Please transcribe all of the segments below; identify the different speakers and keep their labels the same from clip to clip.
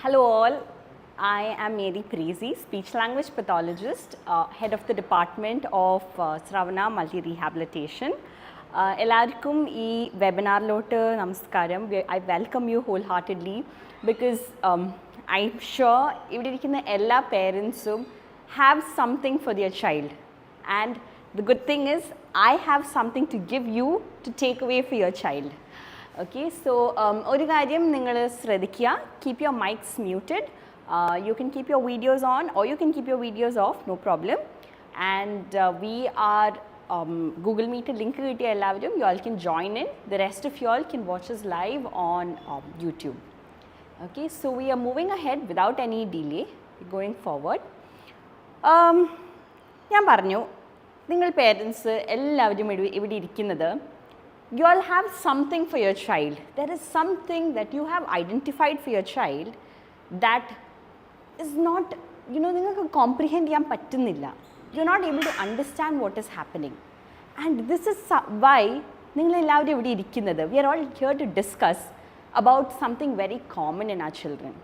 Speaker 1: Hello all, I am Mary Prism, speech language pathologist, head of the department of Sravana multi-rehabilitation. എല്ലാവർക്കും ഈ വെബിനാറിലോട്ട് നമസ്കാരം. I welcome you wholeheartedly because I'm sure ഇവിടെ ഇരിക്കുന്ന എല്ലാ പേരൻസും have something for their child, and the good thing is I have something to give you to take away for your child. Okay, so ഒരു കാര്യം നിങ്ങൾ ശ്രദ്ധിക്കുക, keep your mics muted. You can keep your videos on or you can keep your videos off, no problem. And we are Google Meet link കിട്ടിയ എല്ലാവരും you all can join in. The rest of you all can watch us live on YouTube. Okay, so we are moving ahead without any delay, going forward. ഞാൻ പറഞ്ഞു, നിങ്ങൾ parents എല്ലാവരും ഇവിടെ ഇരിക്കുന്നത്, you all have something for your child. There is something that you have identified for your child that is not, നിങ്ങൾക്ക് comprehend ചെയ്യാൻ പറ്റുന്നില്ല. You're not able to understand what is happening. And this is why നിങ്ങൾ എല്ലാവരും ഇവിടെ ഇരിക്കുന്നത്. We are all here to discuss about something very common in our children.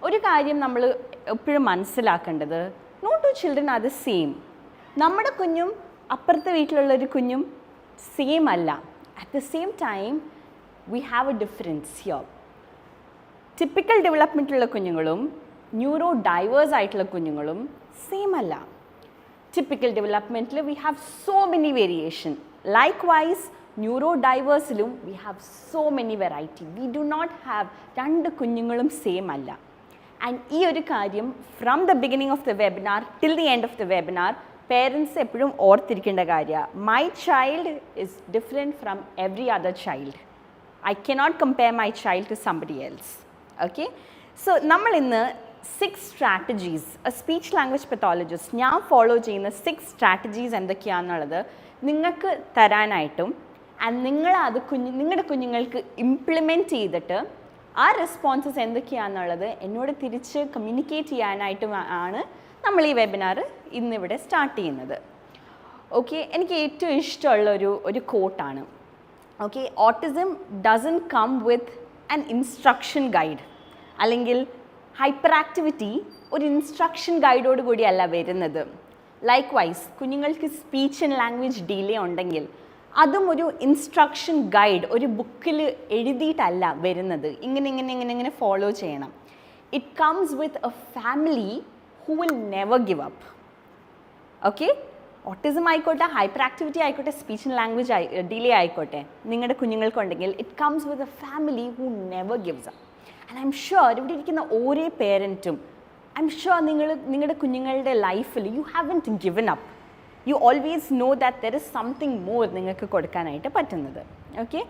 Speaker 1: ഒരു കാര്യം നമ്മൾ എപ്പോഴും മനസ്സിലാക്കേണ്ടത്, no two children are the same. നമ്മുടെ കുഞ്ഞും അപ്പുറത്തെ വീട്ടിലുള്ളൊരു കുഞ്ഞും സെയിം അല്ല. At the same time, we have a difference here. Typical development ഉള്ള കുഞ്ഞുങ്ങളും ന്യൂറോ ഡൈവേഴ്സ് ആയിട്ടുള്ള കുഞ്ഞുങ്ങളും സെയിം അല്ല. Typical developmental we have so many variation. Likewise, ന്യൂറോ ഡൈവേഴ്സിലും we have so many variety. We do not have രണ്ട് കുഞ്ഞുങ്ങളും same അല്ല. And ഈ ഒരു കാര്യം from the beginning of the webinar till the end of the webinar, parents എപ്പോഴും ഓർത്തിരിക്കേണ്ട കാര്യമാണ്. My child is different from every other child. I cannot compare my child to somebody else. Okay, so നമ്മൾ ഇന്ന് 6 strategies, speech language pathologist ഞാൻ follow ചെയ്യുന്ന 6 strategies എന്തൊക്കെയാണെന്നുള്ളത് നിങ്ങൾക്ക് തരാനായിട്ടും and നിങ്ങളത് നിങ്ങളുടെ കുഞ്ഞുങ്ങൾക്ക് ഇംപ്ലിമെൻറ്റ് ചെയ്തിട്ട് ആ റെസ്പോൺസസ് എന്തൊക്കെയാണെന്നുള്ളത് എന്നോട് തിരിച്ച് കമ്മ്യൂണിക്കേറ്റ് ചെയ്യാനായിട്ടും ആണ് നമ്മൾ ഈ വെബിനാർ ഇന്നിവിടെ സ്റ്റാർട്ട് ചെയ്യുന്നത്. ഓക്കെ, എനിക്ക് ഏറ്റവും ഇഷ്ടമുള്ള ഒരു കോട്ടാണ്. Okay, autism doesn't come with an instruction guide, അല്ലെങ്കിൽ ഹൈപ്പർ ആക്ടിവിറ്റി ഒരു ഇൻസ്ട്രക്ഷൻ ഗൈഡോട് കൂടിയല്ല വരുന്നത്. ലൈക്ക് വൈസ് കുഞ്ഞുങ്ങൾക്ക് സ്പീച്ച് ആൻഡ് ലാംഗ്വേജ് ഡിലേ ഉണ്ടെങ്കിൽ അതും ഒരു ഇൻസ്ട്രക്ഷൻ ഗൈഡ് ഒരു ബുക്കിൽ എഴുതിയിട്ടല്ല വരുന്നത്. ഇങ്ങനെ ഫോളോ ചെയ്യണം. It comes with a family who will never give up. Okay, autism ആയിക്കോട്ടെ, ഹൈപ്പർ ആക്ടിവിറ്റി ആയിക്കോട്ടെ, സ്പീച്ച് ആൻഡ് ലാംഗ്വേജ് ഡിലേ ആയിക്കോട്ടെ, നിങ്ങളുടെ കുഞ്ഞുങ്ങൾക്കുണ്ടെങ്കിൽ it comes with a family who never gives up. And I M sure ഇവിടെ ഇരിക്കുന്ന ഓരോ പേരൻറ്റും I am sure നിങ്ങളുടെ കുഞ്ഞുങ്ങളുടെ ലൈഫിൽ you haven't given up. You always know that there is something more നിങ്ങൾക്ക് കൊടുക്കാനായിട്ട് പറ്റുന്നത്. ഓക്കെ,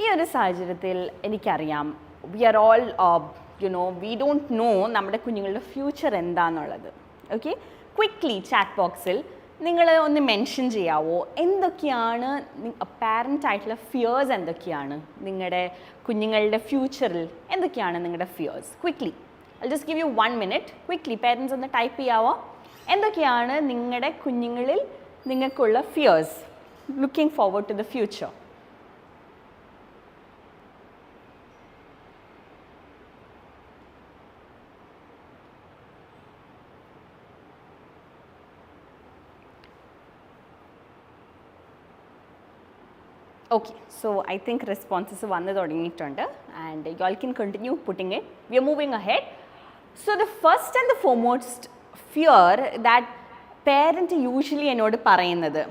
Speaker 1: ഈ ഒരു സാഹചര്യത്തിൽ എനിക്കറിയാം we are all we don't know നമ്മുടെ കുഞ്ഞുങ്ങളുടെ ഫ്യൂച്ചർ എന്താണെന്നുള്ളത്. ഓക്കെ, ക്വിക്ക്ലി ചാറ്റ് ബോക്സിൽ നിങ്ങൾ ഒന്ന് മെൻഷൻ ചെയ്യാവോ എന്തൊക്കെയാണ് പാരൻ്റ് ആയിട്ടുള്ള ഫിയേഴ്സ്, എന്തൊക്കെയാണ് നിങ്ങളുടെ കുഞ്ഞുങ്ങളുടെ ഫ്യൂച്ചറിൽ എന്തൊക്കെയാണ് നിങ്ങളുടെ fears? Quickly, I just give you 1 minute. Quickly parents ഒന്ന് ടൈപ്പ് ചെയ്യാവോ എന്തൊക്കെയാണ് നിങ്ങളുടെ കുഞ്ഞുങ്ങളിൽ നിങ്ങൾക്കുള്ള fears looking forward to the future? Okay, so I think responses വന്നു തുടങ്ങിയിട്ടുണ്ട് and you all can continue putting it. We are moving ahead. So the first and the foremost fear that parent usually എന്നോട് പറയുന്നത്,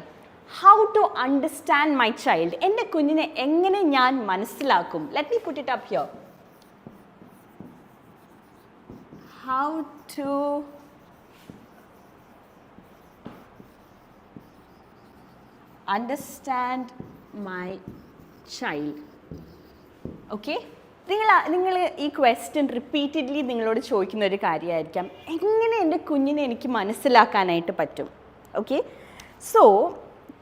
Speaker 1: how to understand my child. എൻ്റെ കുഞ്ഞിനെ എങ്ങനെ ഞാൻ മനസ്സിലാക്കും? Let me put it up here. How to understand my child. Okay, നിങ്ങൾ ഈ question repeatedly നിങ്ങളോട് ചോദിക്കുന്ന ഒരു കാര്യമായിരിക്കാം, എങ്ങനെ എൻ്റെ കുഞ്ഞിനെ എനിക്ക് മനസ്സിലാക്കാനായിട്ട് പറ്റും? ഓക്കെ, സോ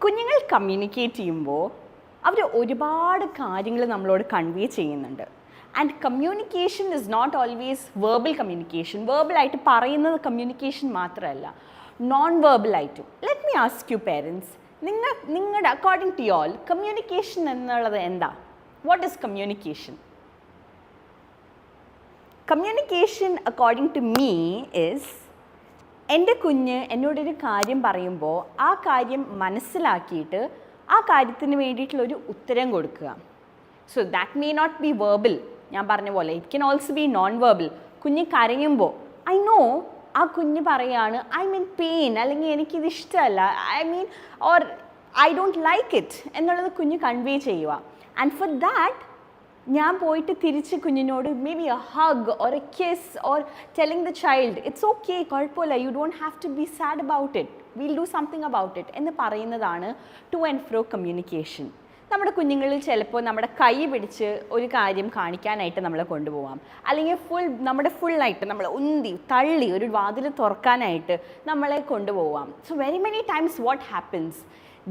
Speaker 1: കുഞ്ഞുങ്ങൾ കമ്മ്യൂണിക്കേറ്റ് ചെയ്യുമ്പോൾ അവർ ഒരുപാട് കാര്യങ്ങൾ നമ്മളോട് കൺവേ ചെയ്യുന്നുണ്ട്. And communication is not always verbal communication. വെർബലായിട്ട് പറയുന്നത് കമ്മ്യൂണിക്കേഷൻ മാത്രമല്ല, നോൺ വെർബലായിട്ടും. Let me ask you parents, നിങ്ങളുടെ according to you all communication എന്നുള്ളത് എന്താ? What is communication? Communication according to me is എൻ്റെ കുഞ്ഞ് എന്നോടൊരു കാര്യം പറയുമ്പോൾ ആ കാര്യം മനസ്സിലാക്കിയിട്ട് ആ കാര്യത്തിന് വേണ്ടിയിട്ടുള്ളൊരു ഉത്തരം കൊടുക്കുക. So that may not be verbal, ഞാൻ പറഞ്ഞ പോലെ it can also be non verbal. കുഞ്ഞ് കരയുമ്പോൾ ഐ നോ ആ കുഞ്ഞ് പറയാണ് ഐ മീൻ പെയിൻ, അല്ലെങ്കിൽ എനിക്കിത് ഇഷ്ടമല്ല, I mean or I don't like it എന്നുള്ളത് കുഞ്ഞ് കൺവേ ചെയ്യുക. ആൻഡ് ഫോർ ദാറ്റ് ഞാൻ പോയിട്ട് തിരിച്ച് കുഞ്ഞിനോട് maybe a hug or a kiss or telling the child it's okay, കുഴപ്പമില്ല, you don't have to be sad about it, will do something about it എന്ന് പറയുന്നതാണ് ടു ആൻഡ് ഫ്രോ കമ്മ്യൂണിക്കേഷൻ. നമ്മുടെ കുഞ്ഞുങ്ങളിൽ ചിലപ്പോൾ നമ്മുടെ കൈ പിടിച്ച് ഒരു കാര്യം കാണിക്കാനായിട്ട് നമ്മളെ കൊണ്ടുപോകാം, അല്ലെങ്കിൽ നമ്മുടെ ഫുള്ളായിട്ട് നമ്മൾ ഉന്തി തള്ളി ഒരു വാതിൽ തുറക്കാനായിട്ട് നമ്മളെ കൊണ്ടുപോകാം. So very many times what happens,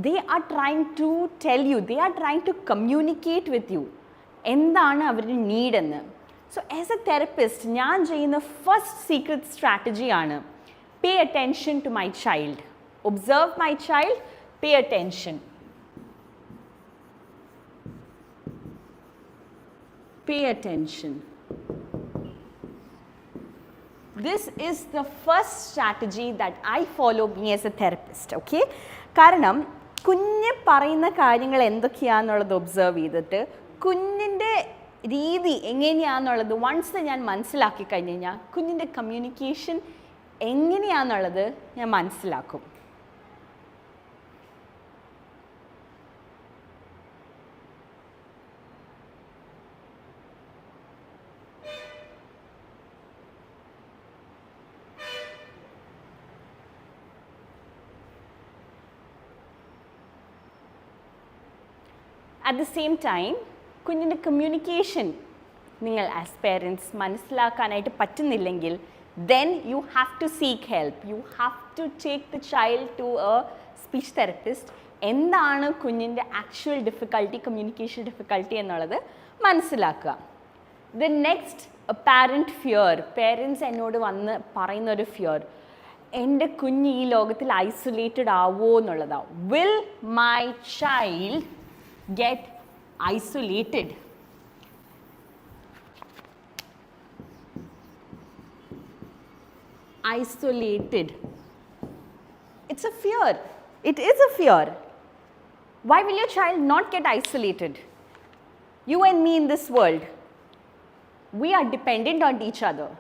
Speaker 1: they are trying to tell you, they are trying to communicate with you എന്താണ് അവരുടെ നീഡെന്ന്. സോ ആസ് എ തെറപ്പിസ്റ്റ് ഞാൻ ചെയ്യുന്ന ഫസ്റ്റ് സീക്രട്ട് സ്ട്രാറ്റജിയാണ് pay attention to my child. Observe my child, pay attention. Pay attention. This is the first strategy that I follow me as a therapist, okay? കാരണം കുഞ്ഞ് പറയുന്ന കാര്യങ്ങൾ എന്തൊക്കെയാണെന്നുള്ളത് observe ചെയ്തിട്ട് കുഞ്ഞിൻ്റെ രീതി എങ്ങനെയാണെന്നുള്ളത് വൺസ് ഞാൻ മനസ്സിലാക്കി കഴിഞ്ഞ് കഴിഞ്ഞാൽ കുഞ്ഞിൻ്റെ കമ്മ്യൂണിക്കേഷൻ എങ്ങനെയാണെന്നുള്ളത് ഞാൻ മനസ്സിലാക്കും. At the same time, കുഞ്ഞിൻ്റെ കമ്മ്യൂണിക്കേഷൻ നിങ്ങൾ ആസ് പേരൻസ് മനസ്സിലാക്കാനായിട്ട് പറ്റുന്നില്ലെങ്കിൽ then you have to seek help. You have to take the child to a speech therapist. എന്താണ് കുഞ്ഞിൻ്റെ ആക്ച്വൽ ഡിഫിക്കൽട്ടി, കമ്മ്യൂണിക്കേഷൻ ഡിഫിക്കൽട്ടി എന്നുള്ളത് മനസ്സിലാക്കുക. The next apparent fear, parents എന്നോട് വന്ന് പറയുന്നൊരു ഫിയർ, എൻ്റെ കുഞ്ഞ് ഈ ലോകത്തിൽ ഐസൊലേറ്റഡ് ആവോ എന്നുള്ളതാണ്. Will my child get isolated? Isolated. It's a fear. It is a fear. Why will your child not get isolated? You and me in this world, we are dependent on each other.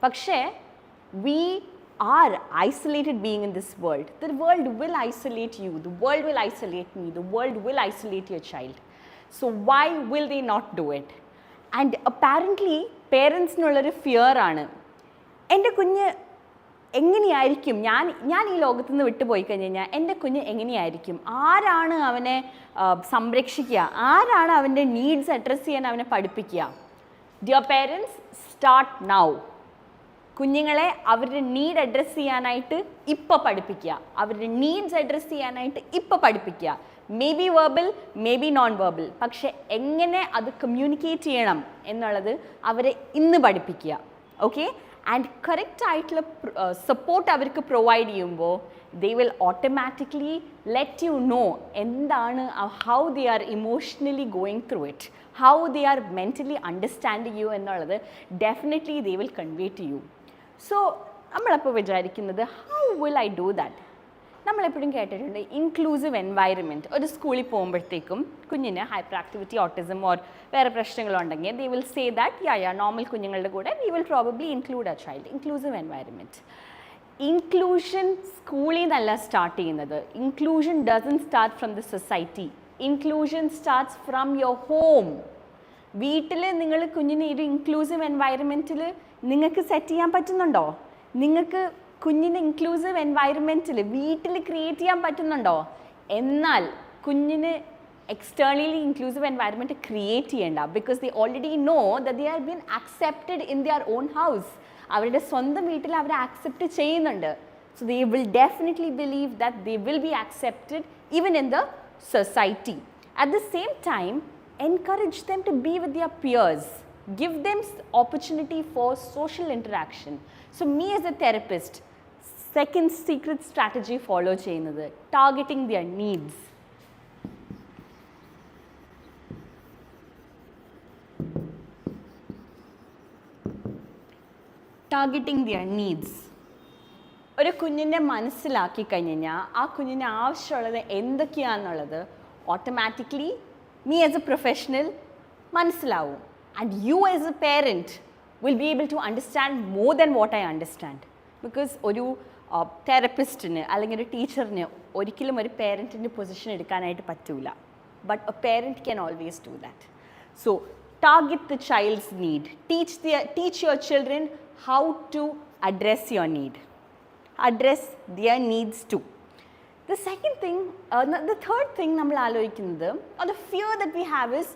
Speaker 1: പക്ഷേ we are isolated being in this world. The world will isolate you. The world will isolate me. The world will isolate your child. So why will they not do it? And apparently parents nullൊരു fear ആണ്, എൻ്റെ കുഞ്ഞ് എങ്ങനെയായിരിക്കും, ഞാൻ ഈ ലോകത്തു നിന്ന് വിട്ടുപോയി കഴിഞ്ഞ് കഴിഞ്ഞാൽ എൻ്റെ കുഞ്ഞ് എങ്ങനെയായിരിക്കും, ആരാണ് അവനെ സംരക്ഷിക്കുക, ആരാണ് അവൻ്റെ നീഡ്സ് അഡ്രസ്സ് ചെയ്യാൻ അവനെ പഠിപ്പിക്കുക. Dear parents, start now. കുഞ്ഞുങ്ങളെ അവരുടെ നീഡ് അഡ്രസ്സ് ചെയ്യാനായിട്ട് ഇപ്പോൾ പഠിപ്പിക്കുക, അവരുടെ നീഡ്സ് അഡ്രസ്സ് ചെയ്യാനായിട്ട് ഇപ്പോൾ പഠിപ്പിക്കുക. May be verbal, may be non verbal, പക്ഷെ എങ്ങനെ അത് കമ്മ്യൂണിക്കേറ്റ് ചെയ്യണം എന്നുള്ളത് അവരെ ഇന്ന് പഠിപ്പിക്കുക. ഓക്കെ, ആൻഡ് കറക്റ്റ് ആയിട്ടുള്ള സപ്പോർട്ട് അവർക്ക് പ്രൊവൈഡ് ചെയ്യുമ്പോൾ they will automatically let you know എന്താണ്, how they are emotionally going through it, how they are mentally understanding you എന്നുള്ളത് definitely they will convey to you. So നമ്മളപ്പോൾ വിചാരിക്കുന്നത് how will I do that? നമ്മളെപ്പോഴും കേട്ടിട്ടുണ്ട് inclusive environment. ഒരു സ്കൂളിൽ പോകുമ്പോഴത്തേക്കും കുഞ്ഞിന് ഹൈപ്പർ ആക്ടിവിറ്റി, ഓട്ടിസം ഓർ വേറെ പ്രശ്നങ്ങളുണ്ടെങ്കിൽ they will say that yeah normal കുഞ്ഞുങ്ങളുടെ കൂടെ we will probably include a child. Inclusive environment. Inclusion സ്കൂളിൽ നിന്നല്ല സ്റ്റാർട്ട് ചെയ്യുന്നത്. Inclusion doesn't start from the society. Inclusion starts from your home. വീട്ടിൽ നിങ്ങൾ കുഞ്ഞിനെ ഒരു ഇൻക്ലൂസീവ് എൻവയറമെൻറ്റിൽ നിങ്ങൾക്ക് സെറ്റ് ചെയ്യാൻ പറ്റുന്നുണ്ടോ? നിങ്ങൾക്ക് കുഞ്ഞിന് ഇൻക്ലൂസീവ് എൻവയറമെൻറ്റിൽ വീട്ടിൽ ക്രിയേറ്റ് ചെയ്യാൻ പറ്റുന്നുണ്ടോ? എന്നാൽ കുഞ്ഞിന് എക്സ്റ്റേണലി ഇൻക്ലൂസീവ് എൻവയറമെൻറ്റ് ക്രിയേറ്റ് ചെയ്യേണ്ട. Because they already know that they are been accepted in their own house. അവരുടെ സ്വന്തം വീട്ടിൽ അവരെ ആക്സെപ്റ്റ് ചെയ്യുന്നുണ്ട്. So they will definitely believe that they will be accepted even in the society. At the same time encourage them to be with their peers. Give them opportunity for social interaction. So me as a therapist, second secret strategy follow ചെയ്യുന്നത് targeting their needs. Targeting their needs. ഒരു കുഞ്ഞിനെ മനസ്സിലാക്കി കഴിഞ്ഞാൽ ആ കുഞ്ഞിന് ആവശ്യമുള്ളത് എന്തൊക്കെയാണെന്നുള്ളത് automatically me as a professional മനസ്സിലാവും. And you as a parent will be able to understand more than what I understand. Because ഒരു തെറപ്പിസ്റ്റിന് അല്ലെങ്കിൽ ഒരു ടീച്ചറിന് ഒരിക്കലും ഒരു പേരൻറ്റിൻ്റെ പൊസിഷൻ എടുക്കാനായിട്ട് പറ്റില്ല. But a parent can always do that. So target the child's need. Teach your children how to address your need. Address their needs too. The second thing, the third thing നമ്മൾ ആലോചിക്കുന്നത്, or the fear that we have is,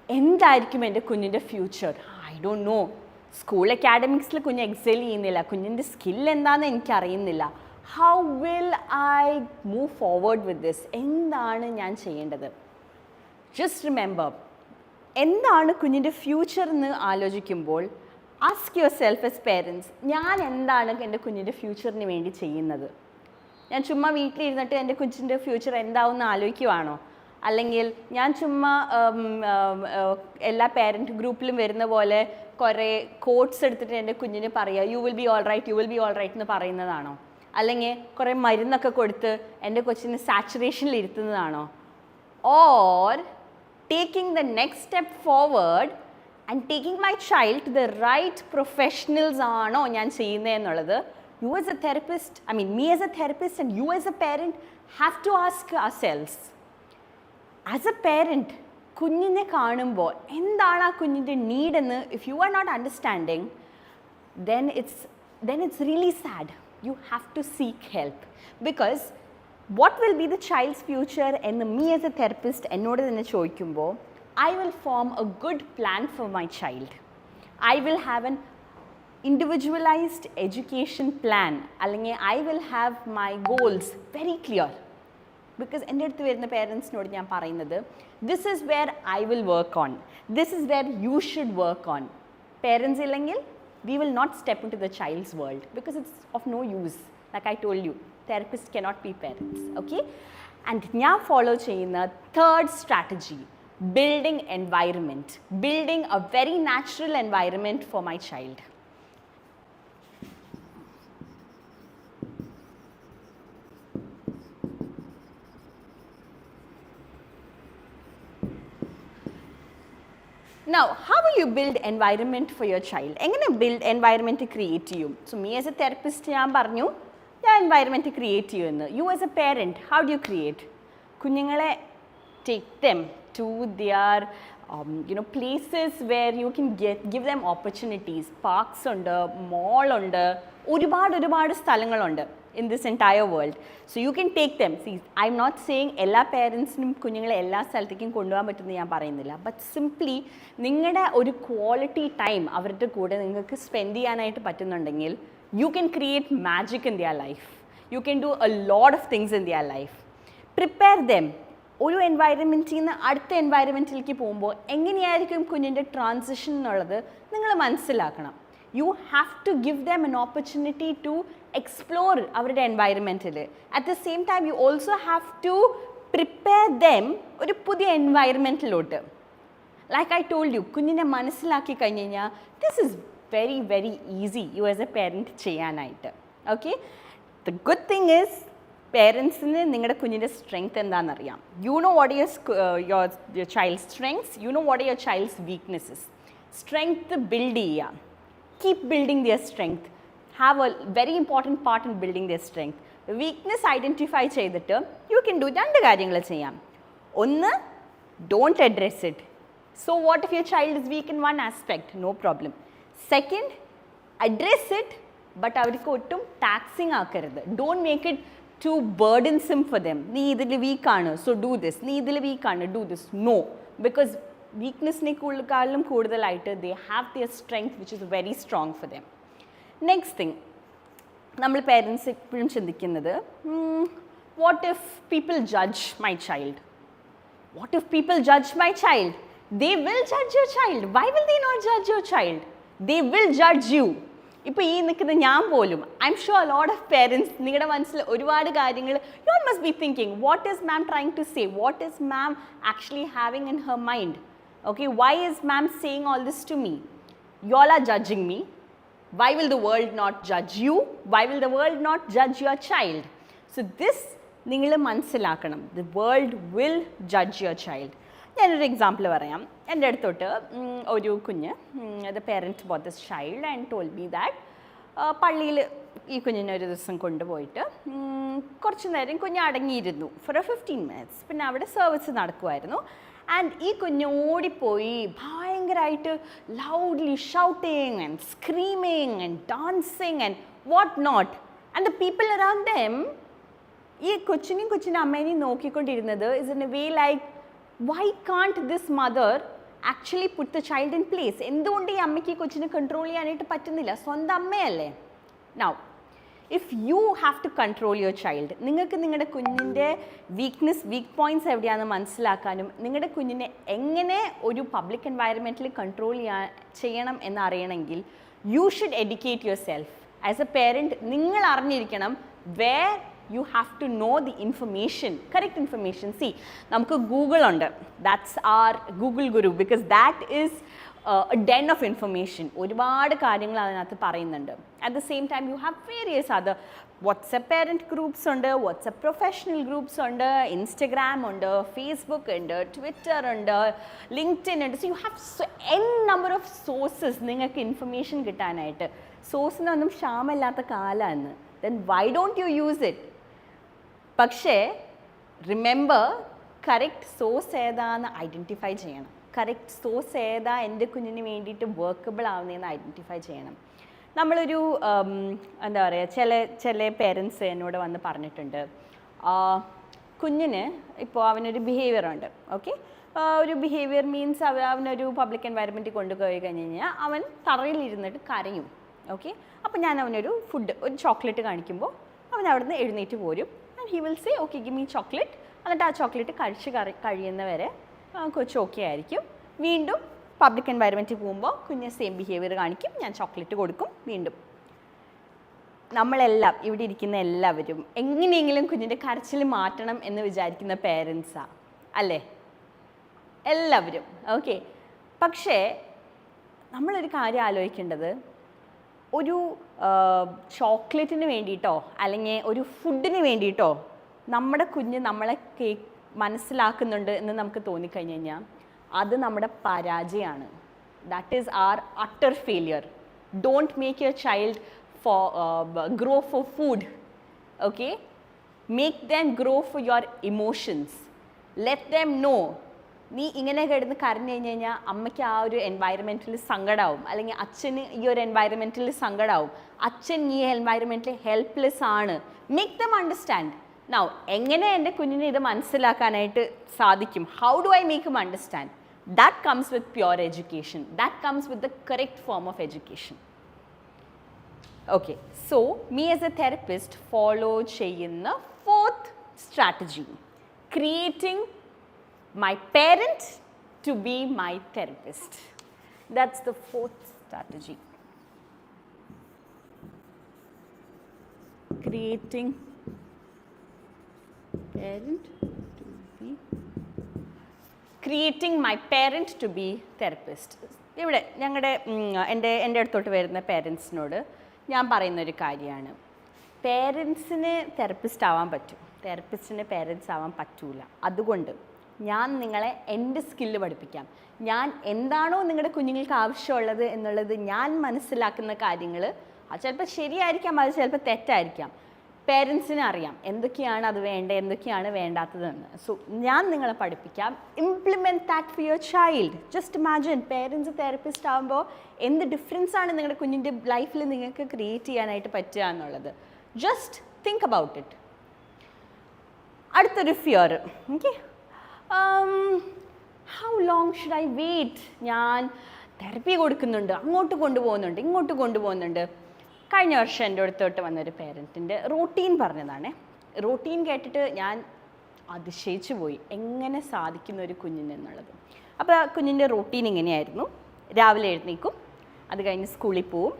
Speaker 1: എന്തായിരിക്കും എൻ്റെ കുഞ്ഞിൻ്റെ future? I don't know. School അക്കാഡമിക്സിൽ കുഞ്ഞ് excel ചെയ്യുന്നില്ല, കുഞ്ഞിൻ്റെ skill എന്താണെന്ന് എനിക്കറിയുന്നില്ല. How will I move forward with this? എന്താണ് ഞാൻ ചെയ്യേണ്ടത്? ജസ്റ്റ് റിമെമ്പർ, എന്താണ് കുഞ്ഞിൻ്റെ ഫ്യൂച്ചർ എന്ന് ആലോചിക്കുമ്പോൾ ask your self S parents, ഞാൻ എന്താണ് എൻ്റെ കുഞ്ഞിൻ്റെ ഫ്യൂച്ചറിന് വേണ്ടി ചെയ്യുന്നത്? ഞാൻ ചുമ്മാ വീട്ടിലിരുന്നിട്ട് എൻ്റെ കൊച്ചിൻ്റെ ഫ്യൂച്ചർ എന്താവുമെന്ന് ആലോചിക്കുവാണോ? അല്ലെങ്കിൽ ഞാൻ ചുമ്മാ എല്ലാ പേരൻറ്റ് ഗ്രൂപ്പിലും വരുന്ന പോലെ കുറേ കോട്ട്സ് എടുത്തിട്ട് എൻ്റെ കുഞ്ഞിന് പറയുക you will be all right, you will be all right എന്ന് പറയുന്നതാണോ? അല്ലെങ്കിൽ കുറേ മരുന്നൊക്കെ കൊടുത്ത് എൻ്റെ കൊച്ചിനെ സാച്ചുറേഷനിൽ ഇരുത്തുന്നതാണോ? Or taking the next step forward and taking my child to the right professionals ആണോ ഞാൻ ചെയ്യുന്നതെന്നുള്ളത് you as a therapist, me as a therapist and you as a parent have to ask ourselves. As a parent, കുഞ്ഞിനെ കാണുമ്പോൾ എന്താണ് ആ കുഞ്ഞിൻ്റെ need എന്ന് if you are not understanding, then it's really sad. You have to seek help. Because what will be the child's future എന്ന് me as a therapist എന്നോട് തന്നെ ചോദിക്കുമ്പോൾ I will form a good plan for my child. I will have an individualized education plan, അല്ലെങ്കിൽ I will have my goals very clear. Because എൻ്റെ അടുത്ത് വരുന്ന പേരൻസിനോട് ഞാൻ പറയുന്നത്, this is where I will work on, this is where you should work on. Parents ഇല്ലെങ്കിൽ we will not step into the child's world because it's of no use. Like I told you, therapists cannot be parents. Okay? And ഞാൻ follow ചെയ്യുന്ന third strategy, building environment, building a very natural environment for my child. Now, how will you build environment for your child? എങ്ങനെ build environment create ചെയ്യും? So, me as a therapist ഞാൻ പറഞ്ഞു, ഞാൻ environment create ചെയ്യുമെന്ന്. You as a parent, how do you create? കുഞ്ഞുങ്ങളെ take them to their places where you can give them opportunities. Parks ഉണ്ട്, mall ഉണ്ട്, ഒരുപാട് സ്ഥലങ്ങളുണ്ട് in this entire world. So you can take them. See, I'm not saying എല്ലാ പേരൻസിനും കുഞ്ഞുങ്ങളെ എല്ലാ സ്ഥലത്തേക്കും കൊണ്ടുപോകാൻ പറ്റുമെന്ന് ഞാൻ പറയുന്നില്ല. ബട്ട് സിംപ്ലി നിങ്ങളുടെ ഒരു ക്വാളിറ്റി ടൈം അവരുടെ കൂടെ നിങ്ങൾക്ക് സ്പെൻഡ് ചെയ്യാനായിട്ട് പറ്റുന്നുണ്ടെങ്കിൽ you can create magic in their life. You can do a lot of things in their life. Prepare them. ഒരു എൻവയറമെൻറ്റിൽ നിന്ന് അടുത്ത എൻവയറമെൻറ്റിലേക്ക് പോകുമ്പോൾ എങ്ങനെയായിരിക്കും കുഞ്ഞിൻ്റെ ട്രാൻസിഷൻ എന്നുള്ളത് നിങ്ങൾ മനസ്സിലാക്കണം. You have to give them an opportunity to explore അവരുടെ എൻവയറമെൻറ്റിൽ. At the same time you also have to prepare them ഒരു പുതിയ എൻവയറമെൻറ്റിലോട്ട്. ലൈക്ക് ഐ ടോൾഡ് യു, കുഞ്ഞിനെ മനസ്സിലാക്കി കഴിഞ്ഞ് കഴിഞ്ഞാൽ this is very very easy you as a parent ചെയ്യാനായിട്ട്. Okay, the good thing is പേരൻസിന് നിങ്ങളുടെ കുഞ്ഞിൻ്റെ സ്ട്രെങ്ത് എന്താണെന്നറിയാം. You know what your child strengths, you know what your child's weaknesses. Strength build ചെയ്യുക. Keep building their strength. Have a very important part in building their strength. Weakness identify ചെയ്തിട്ട് you can do രണ്ട് കാര്യങ്ങൾ ചെയ്യാം. ഒന്ന്, don't address it. So what if your child is weak in one aspect? No problem. Second, address it, but അവർക്ക് ഒട്ടും taxing ആക്കരുത്. Don't make it too burdensome for them. നീ ഇതിൽ വീക്കാണ്, so do this. നീ ഇതിൽ വീക്കാണ്, do this. No, because വീക്ക്നെസ്സിനേക്കാളും കൂടുതലായിട്ട് they have their strength which is very strong for them. Next thing, നമ്മൾ പേരൻസ് എപ്പോഴും ചിന്തിക്കുന്നത്, what if people judge my child? What if people judge my child? They will judge your child. Why will they not judge your child? They will judge you. ഇപ്പോൾ ഈ നിൽക്കുന്ന ഞാൻ പോലും, I M sure lot of parents നിങ്ങളുടെ മനസ്സിൽ ഒരുപാട് കാര്യങ്ങൾ you all must be thinking, what is ma'am trying to say? What is ma'am actually having in her mind? Okay, why is ma'am saying all this to me? You all are judging me. Why will the world not judge you? Why will the world not judge your child? So this നിങ്ങൾ മനസ്സിലാക്കണം. The world will judge your child. ഞാനൊരു example പറയാം. എൻ്റെ അടുത്തോട്ട് ഒരു കുഞ്ഞ്, the parent bought this child and told me that പള്ളിയിൽ ഈ കുഞ്ഞിനെ ഒരു ദിവസം കൊണ്ടുപോയിട്ട് കുറച്ച് നേരം കുഞ്ഞ് അടങ്ങിയിരുന്നു for a 15 minutes. പിന്നെ അവിടെ സർവീസ് നടക്കുമായിരുന്നു. ആൻഡ് ഈ കുഞ്ഞ് ഓടിപ്പോയി ഭയങ്കരമായിട്ട് loudly shouting and screaming and dancing and what not. And the people around them ഈ കൊച്ചിൻ്റെ അമ്മേനെയും നോക്കിക്കൊണ്ടിരുന്നത് is in a way like why can't this mother actually put the child in place? എന്തുകൊണ്ട് ഈ അമ്മയ്ക്ക് ഈ കൊച്ചിനെ കൺട്രോൾ ചെയ്യാനായിട്ട് പറ്റുന്നില്ല? സ്വന്തം അമ്മയല്ലേ. Now if you have to control your child, നിങ്ങൾക്ക് നിങ്ങളുടെ കുഞ്ഞിൻ്റെ വീക്ക് പോയിൻറ്റ്സ് എവിടെയാണെന്ന് മനസ്സിലാക്കാനും നിങ്ങളുടെ കുഞ്ഞിനെ എങ്ങനെ ഒരു പബ്ലിക് എൻവയറമെൻറ്റിൽ കൺട്രോൾ ചെയ്യണം എന്നറിയണമെങ്കിൽ you should educate yourself. As a parent നിങ്ങൾ അറിഞ്ഞിരിക്കണം where you have to know the information, correct information. See, namukku Google undu, that's our Google guru, because that is a den of information. ഒരുപാട് കാര്യങ്ങൾ അതിനകത്ത് പറയുന്നുണ്ട്. At the same time you have various other WhatsApp parent groups ഉണ്ട്, WhatsApp professional groups ഉണ്ട്, Instagram ഉണ്ട്, Facebook ഉണ്ട്, Twitter ഉണ്ട്, LinkedIn ഉണ്ട്. So you have n number of sources നിങ്ങൾക്ക് ഇൻഫർമേഷൻ കിട്ടാനായിട്ട്. സോഴ്സിനൊന്നും ക്ഷാമമില്ലാത്ത കാലമാണ്. Then why don't you use it? പക്ഷേ റിമെമ്പർ, കറക്റ്റ് സോഴ്സ് ഏതാണെന്ന് ഐഡൻറ്റിഫൈ ചെയ്യണം. കറക്റ്റ് സോഴ്സ് ഏതാ എൻ്റെ കുഞ്ഞിന് വേണ്ടിയിട്ട് വർക്കബിൾ ആവുന്നതെന്ന് ഐഡൻറ്റിഫൈ ചെയ്യണം. നമ്മളൊരു എന്താ പറയുക, ചില പേരൻസ് എന്നോട് വന്ന് പറഞ്ഞിട്ടുണ്ട്, കുഞ്ഞിന് ഇപ്പോൾ അവനൊരു ബിഹേവിയർ ഉണ്ട്. ഓക്കെ, ഒരു ബിഹേവിയർ മീൻസ് അവനൊരു പബ്ലിക് എൻവയറമെൻറ്റിൽ കൊണ്ടുപോയി കഴിഞ്ഞ് കഴിഞ്ഞാൽ അവൻ തറയിലിരുന്നിട്ട് കരയും. ഓക്കെ, അപ്പോൾ ഞാൻ അവനൊരു ഒരു ചോക്ലേറ്റ് കാണിക്കുമ്പോൾ അവൻ അവിടെ നിന്ന് എഴുന്നേറ്റ് പോരും. he will say okay give me chocolate. എന്നിട്ട് ആ ചോക്ലേറ്റ് കഴിയുന്നവരെ കൊച്ച് ഓക്കെ ആയിരിക്കും. വീണ്ടും പബ്ലിക് എൻവയറമെൻറ്റിൽ പോകുമ്പോൾ കുഞ്ഞ് സെയിം ബിഹേവിയർ കാണിക്കും, ഞാൻ ചോക്ലേറ്റ് കൊടുക്കും വീണ്ടും. നമ്മളെല്ലാം ഇവിടെ ഇരിക്കുന്ന എല്ലാവരും എങ്ങനെയെങ്കിലും കുഞ്ഞിൻ്റെ കരച്ചിൽ മാറ്റണം എന്ന് വിചാരിക്കുന്ന പേരൻസാണ് അല്ലേ, എല്ലാവരും. ഓക്കെ, പക്ഷേ നമ്മളൊരു കാര്യം ആലോചിക്കേണ്ടത്, ഒരു ചോക്ലേറ്റിന് വേണ്ടിയിട്ടോ അല്ലെങ്കിൽ ഒരു ഫുഡിന് വേണ്ടിയിട്ടോ നമ്മുടെ കുഞ്ഞ് നമ്മളെ മനസ്സിലാക്കുന്നുണ്ട് എന്ന് നമുക്ക് തോന്നിക്കഴിഞ്ഞ് കഴിഞ്ഞാൽ അത് നമ്മുടെ പരാജയമാണ്. That is our utter failure. Don't make your child grow for food. Okay, make them grow for your emotions. Let them know നീ ഇങ്ങനെ കിടന്ന് കരഞ്ഞു കഴിഞ്ഞ് കഴിഞ്ഞാൽ അമ്മയ്ക്ക് ആ ഒരു എൻവയറമെൻറ്റിൽ സങ്കടമാവും, അല്ലെങ്കിൽ അച്ഛന് ഈ ഒരു എൻവയറമെൻറ്റിൽ സങ്കടമാവും, അച്ഛൻ ഈ എൻവയറമെൻറ്റിൽ ഹെൽപ്ലെസ് ആണ്. Make them understand. നൗ എങ്ങനെ എൻ്റെ കുഞ്ഞിനെ ഇത് മനസ്സിലാക്കാനായിട്ട് സാധിക്കും? How do I make him understand? That comes with pure education. That comes with the correct form of education. Okay, so me as a therapist follow ചെയ്യുന്ന 4th strategy, creating my parent to be my therapist. That's the 4th strategy. Creating my parent to be therapist. ഇവിടെ എൻ്റെ അടുത്തോട്ട് വരുന്ന പേരൻസിനോട് ഞാൻ പറയുന്നൊരു കാര്യമാണ്, പേരൻസിന് therapist ആവാൻ പറ്റും, തെറപ്പിസ്റ്റിന് പേരൻസ് ആവാൻ പറ്റൂല. അതുകൊണ്ട് ഞാൻ നിങ്ങളെ എൻ്റെ സ്കില്ല് പഠിപ്പിക്കാം. ഞാൻ എന്താണോ നിങ്ങളുടെ കുഞ്ഞുങ്ങൾക്ക് ആവശ്യമുള്ളത് എന്നുള്ളത് ഞാൻ മനസ്സിലാക്കുന്ന കാര്യങ്ങൾ, അത് ചിലപ്പോൾ ശരിയായിരിക്കാം, അത് ചിലപ്പോൾ തെറ്റായിരിക്കാം. പേരൻസിന് അറിയാം എന്തൊക്കെയാണ് അത് വേണ്ടത്, എന്തൊക്കെയാണ് വേണ്ടാത്തതെന്ന്. സോ ഞാൻ നിങ്ങളെ പഠിപ്പിക്കാം. Implement that four your child. Just imagine, parents therapist ആകുമ്പോൾ എന്ത് ഡിഫറൻസാണ് നിങ്ങളുടെ കുഞ്ഞിൻ്റെ ലൈഫിൽ നിങ്ങൾക്ക് ക്രിയേറ്റ് ചെയ്യാനായിട്ട് പറ്റുക എന്നുള്ളത്. Just think about it. അടുത്തൊരു fear, okay, how long should I wait? ഞാൻ തെറപ്പി കൊടുക്കുന്നുണ്ട്, അങ്ങോട്ട് കൊണ്ടുപോകുന്നുണ്ട്, ഇങ്ങോട്ട് കൊണ്ടുപോകുന്നുണ്ട്. കഴിഞ്ഞ വർഷം എൻ്റെ അടുത്തോട്ട് വന്നൊരു പേരൻറ്റിൻ്റെ റൂട്ടീൻ പറഞ്ഞതാണ്. റൂട്ടീൻ കേട്ടിട്ട് ഞാൻ അതിശയിച്ചു പോയി, എങ്ങനെ സാധിക്കുന്ന ഒരു കുഞ്ഞിനെന്നുള്ളത്. അപ്പോൾ കുഞ്ഞിൻ്റെ റൂട്ടീൻ ഇങ്ങനെയായിരുന്നു. രാവിലെ എഴുന്നേക്കും, അത് കഴിഞ്ഞ് സ്കൂളിൽ പോവും,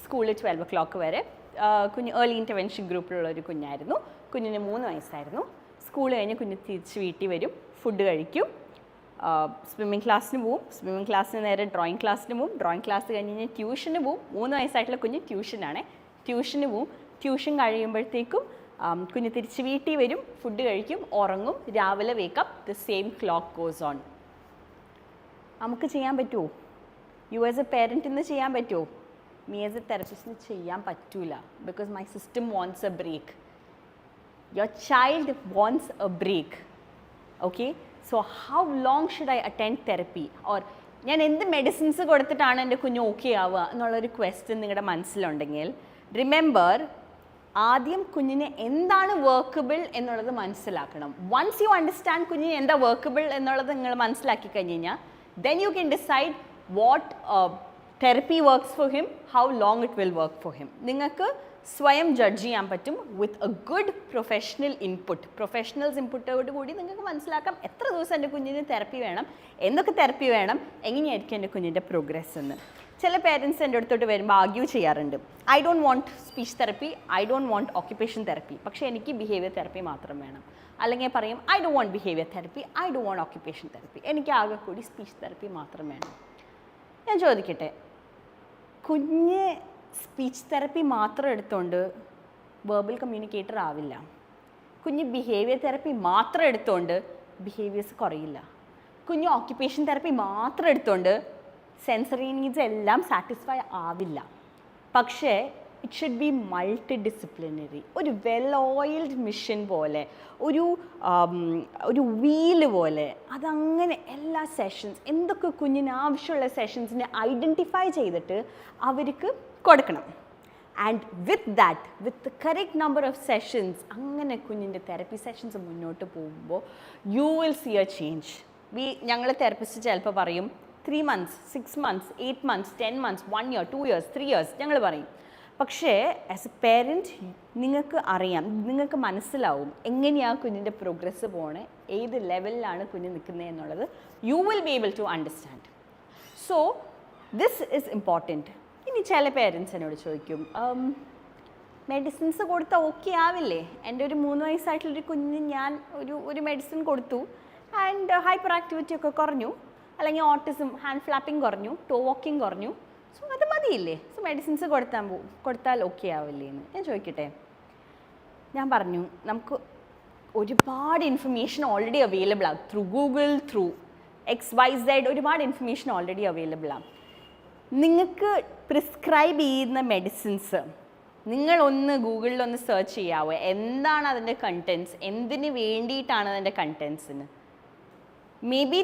Speaker 1: സ്കൂളിൽ 12 o'clock വരെ. കുഞ്ഞ് ഏർലി ഇൻ്റർവെൻഷൻ ഗ്രൂപ്പിലുള്ളൊരു കുഞ്ഞായിരുന്നു. കുഞ്ഞിന് 3 വയസ്സായിരുന്നു. സ്കൂൾ കഴിഞ്ഞ് കുഞ്ഞ് തിരിച്ച് വീട്ടിൽ വരും, ഫുഡ് കഴിക്കും, സ്വിമ്മിങ് ക്ലാസ്സിന് പോവും, സ്വിമ്മിങ് ക്ലാസ്സിന് നേരെ ഡ്രോയിങ് ക്ലാസ്സിന് പോവും, ഡ്രോയിങ് ക്ലാസ് കഴിഞ്ഞ് കഴിഞ്ഞാൽ ട്യൂഷന് പോവും. 3 വയസ്സായിട്ടുള്ള കുഞ്ഞ് ട്യൂഷനാണ്, ട്യൂഷന് പോവും. ട്യൂഷൻ കഴിയുമ്പോഴത്തേക്കും കുഞ്ഞ് തിരിച്ച് വീട്ടിൽ വരും, ഫുഡ് കഴിക്കും, ഉറങ്ങും, രാവിലെ wake up, the same clock goes on. നമുക്ക് ചെയ്യാൻ പറ്റുമോ? യു ആസ് എ പേരൻറ്റ് ഇന്ന് ചെയ്യാൻ പറ്റുമോ? മീ ആസ് എ തെറപ്പിസ്റ്റിന് ചെയ്യാൻ പറ്റൂല. Because my system wants a break. Your child wants a break. Okay, so how long should I attend therapy? Or ഞാൻ എന്ത് മെഡിസിൻസ് കൊടുത്തിട്ടാണ് എൻ്റെ കുഞ്ഞ് ഓക്കെ ആവുക എന്നുള്ളൊരു ക്വസ്റ്റ്യൻ നിങ്ങളുടെ മനസ്സിലുണ്ടെങ്കിൽ, റിമെമ്പർ, ആദ്യം കുഞ്ഞിന് എന്താണ് വർക്കബിൾ എന്നുള്ളത് മനസ്സിലാക്കണം. വൺസ് യു അണ്ടർസ്റ്റാൻഡ് കുഞ്ഞിന് എന്താ വർക്കബിൾ എന്നുള്ളത് നിങ്ങൾ മനസ്സിലാക്കി കഴിഞ്ഞ് കഴിഞ്ഞാൽ, then you can decide what therapy works for him, how long it will work for him. നിങ്ങൾക്ക് സ്വയം ജഡ്ജ് ചെയ്യാൻ പറ്റും with a good professional input. Professionals ഇൻപുട്ടോട് കൂടി നിങ്ങൾക്ക് മനസ്സിലാക്കാം എത്ര ദിവസം എൻ്റെ കുഞ്ഞിന് തെറപ്പി വേണം, എന്തൊക്കെ തെറപ്പി വേണം, എങ്ങനെയായിരിക്കും എൻ്റെ കുഞ്ഞിൻ്റെ പ്രോഗ്രസ് എന്ന്. ചില പേരൻസ് എൻ്റെ അടുത്തോട്ട് വരുമ്പോൾ ആർഗ്യൂ ചെയ്യാറുണ്ട്, I don't want speech therapy, I don't want occupation therapy, പക്ഷേ എനിക്ക് ബിഹേവിയർ തെറപ്പി മാത്രം വേണം. അല്ലെങ്കിൽ പറയും, I don't want behaviour therapy, I don't want occupation therapy, എനിക്ക് ആകെ കൂടി സ്പീച്ച് തെറപ്പി മാത്രം വേണം. ഞാൻ ചോദിക്കട്ടെ, കുഞ്ഞ് സ്പീച്ച് തെറപ്പി മാത്രം എടുത്തുകൊണ്ട് വെർബൽ കമ്മ്യൂണിക്കേറ്റർ ആവില്ല. കുഞ്ഞ് ബിഹേവിയർ തെറപ്പി മാത്രം എടുത്തുകൊണ്ട് ബിഹേവിയേഴ്സ് കുറയില്ല. കുഞ്ഞ് ഓക്യുപ്പേഷൻ തെറപ്പി മാത്രം എടുത്തുകൊണ്ട് സെൻസറി നീഡ്സ് എല്ലാം സാറ്റിസ്ഫൈ ആവില്ല. പക്ഷേ it should be multi disciplinary. ഒരു വെൽ ഓയിൽഡ് മിഷൻ പോലെ, ഒരു വീല് പോലെ, അതങ്ങനെ എല്ലാ സെഷൻസ്, എന്തൊക്കെ കുഞ്ഞിന് ആവശ്യമുള്ള സെഷൻസിനെ ഐഡൻറ്റിഫൈ ചെയ്തിട്ട് അവർക്ക് കൊടുക്കണം. And with that, with the correct number of sessions, അങ്ങനെ കുഞ്ഞിൻ്റെ തെറപ്പി സെഷൻസ് മുന്നോട്ട് പോകുമ്പോൾ you will see a change. ഞങ്ങൾ തെറപ്പിസ്റ്റ് ചിലപ്പോൾ പറയും 3 months, 6 months, 8 months, 10 months, 1 year, 2 years, 3 years ഞങ്ങൾ പറയും. പക്ഷേ ആസ് എ പേരൻറ്റ് നിങ്ങൾക്ക് അറിയാം, നിങ്ങൾക്ക് മനസ്സിലാവും എങ്ങനെയാണ് കുഞ്ഞിൻ്റെ പ്രോഗ്രസ് പോണേ, ഏത് ലെവലിലാണ് കുഞ്ഞ് നിൽക്കുന്നത് എന്നുള്ളത്. You will be able to understand. So this is important. ഇനി ചില പേരൻസ് എന്നോട് ചോദിക്കും, മെഡിസിൻസ് കൊടുത്താൽ ഓക്കെ ആവില്ലേ? എൻ്റെ ഒരു 3 വയസ്സായിട്ടുള്ളൊരു കുഞ്ഞിന് ഞാൻ ഒരു മെഡിസിൻ കൊടുത്തു ആൻഡ് ഹൈപ്പർ ആക്ടിവിറ്റി ഒക്കെ കുറഞ്ഞു, അല്ലെങ്കിൽ ഓട്ടിസം, ഹാൻഡ് ഫ്ലാപ്പിംഗ് കുറഞ്ഞു, ടോ വാക്കിംഗ് കുറഞ്ഞു, സോ അത് മതിയില്ലേ? സോ മെഡിസിൻസ് കൊടുത്താൽ ഓക്കെ ആവില്ലേ എന്ന് ഞാൻ ചോദിക്കട്ടെ. ഞാൻ പറഞ്ഞു, നമുക്ക് ഒരുപാട് ഇൻഫർമേഷൻ ഓൾറെഡി അവൈലബിൾ ആണ്. ത്രൂ ഗൂഗിൾ, ത്രൂ XYZ ഒരുപാട് ഇൻഫർമേഷൻ ഓൾറെഡി അവൈലബിൾ ആണ്. നിങ്ങൾക്ക് പ്രിസ്ക്രൈബ് ചെയ്യുന്ന മെഡിസിൻസ് നിങ്ങളൊന്ന് ഗൂഗിളിലൊന്ന് സെർച്ച് ചെയ്യാവോ, എന്താണ് അതിൻ്റെ കണ്ടൻസ്, എന്തിന് വേണ്ടിയിട്ടാണ് അതിൻ്റെ കണ്ടൻസിന്. Maybe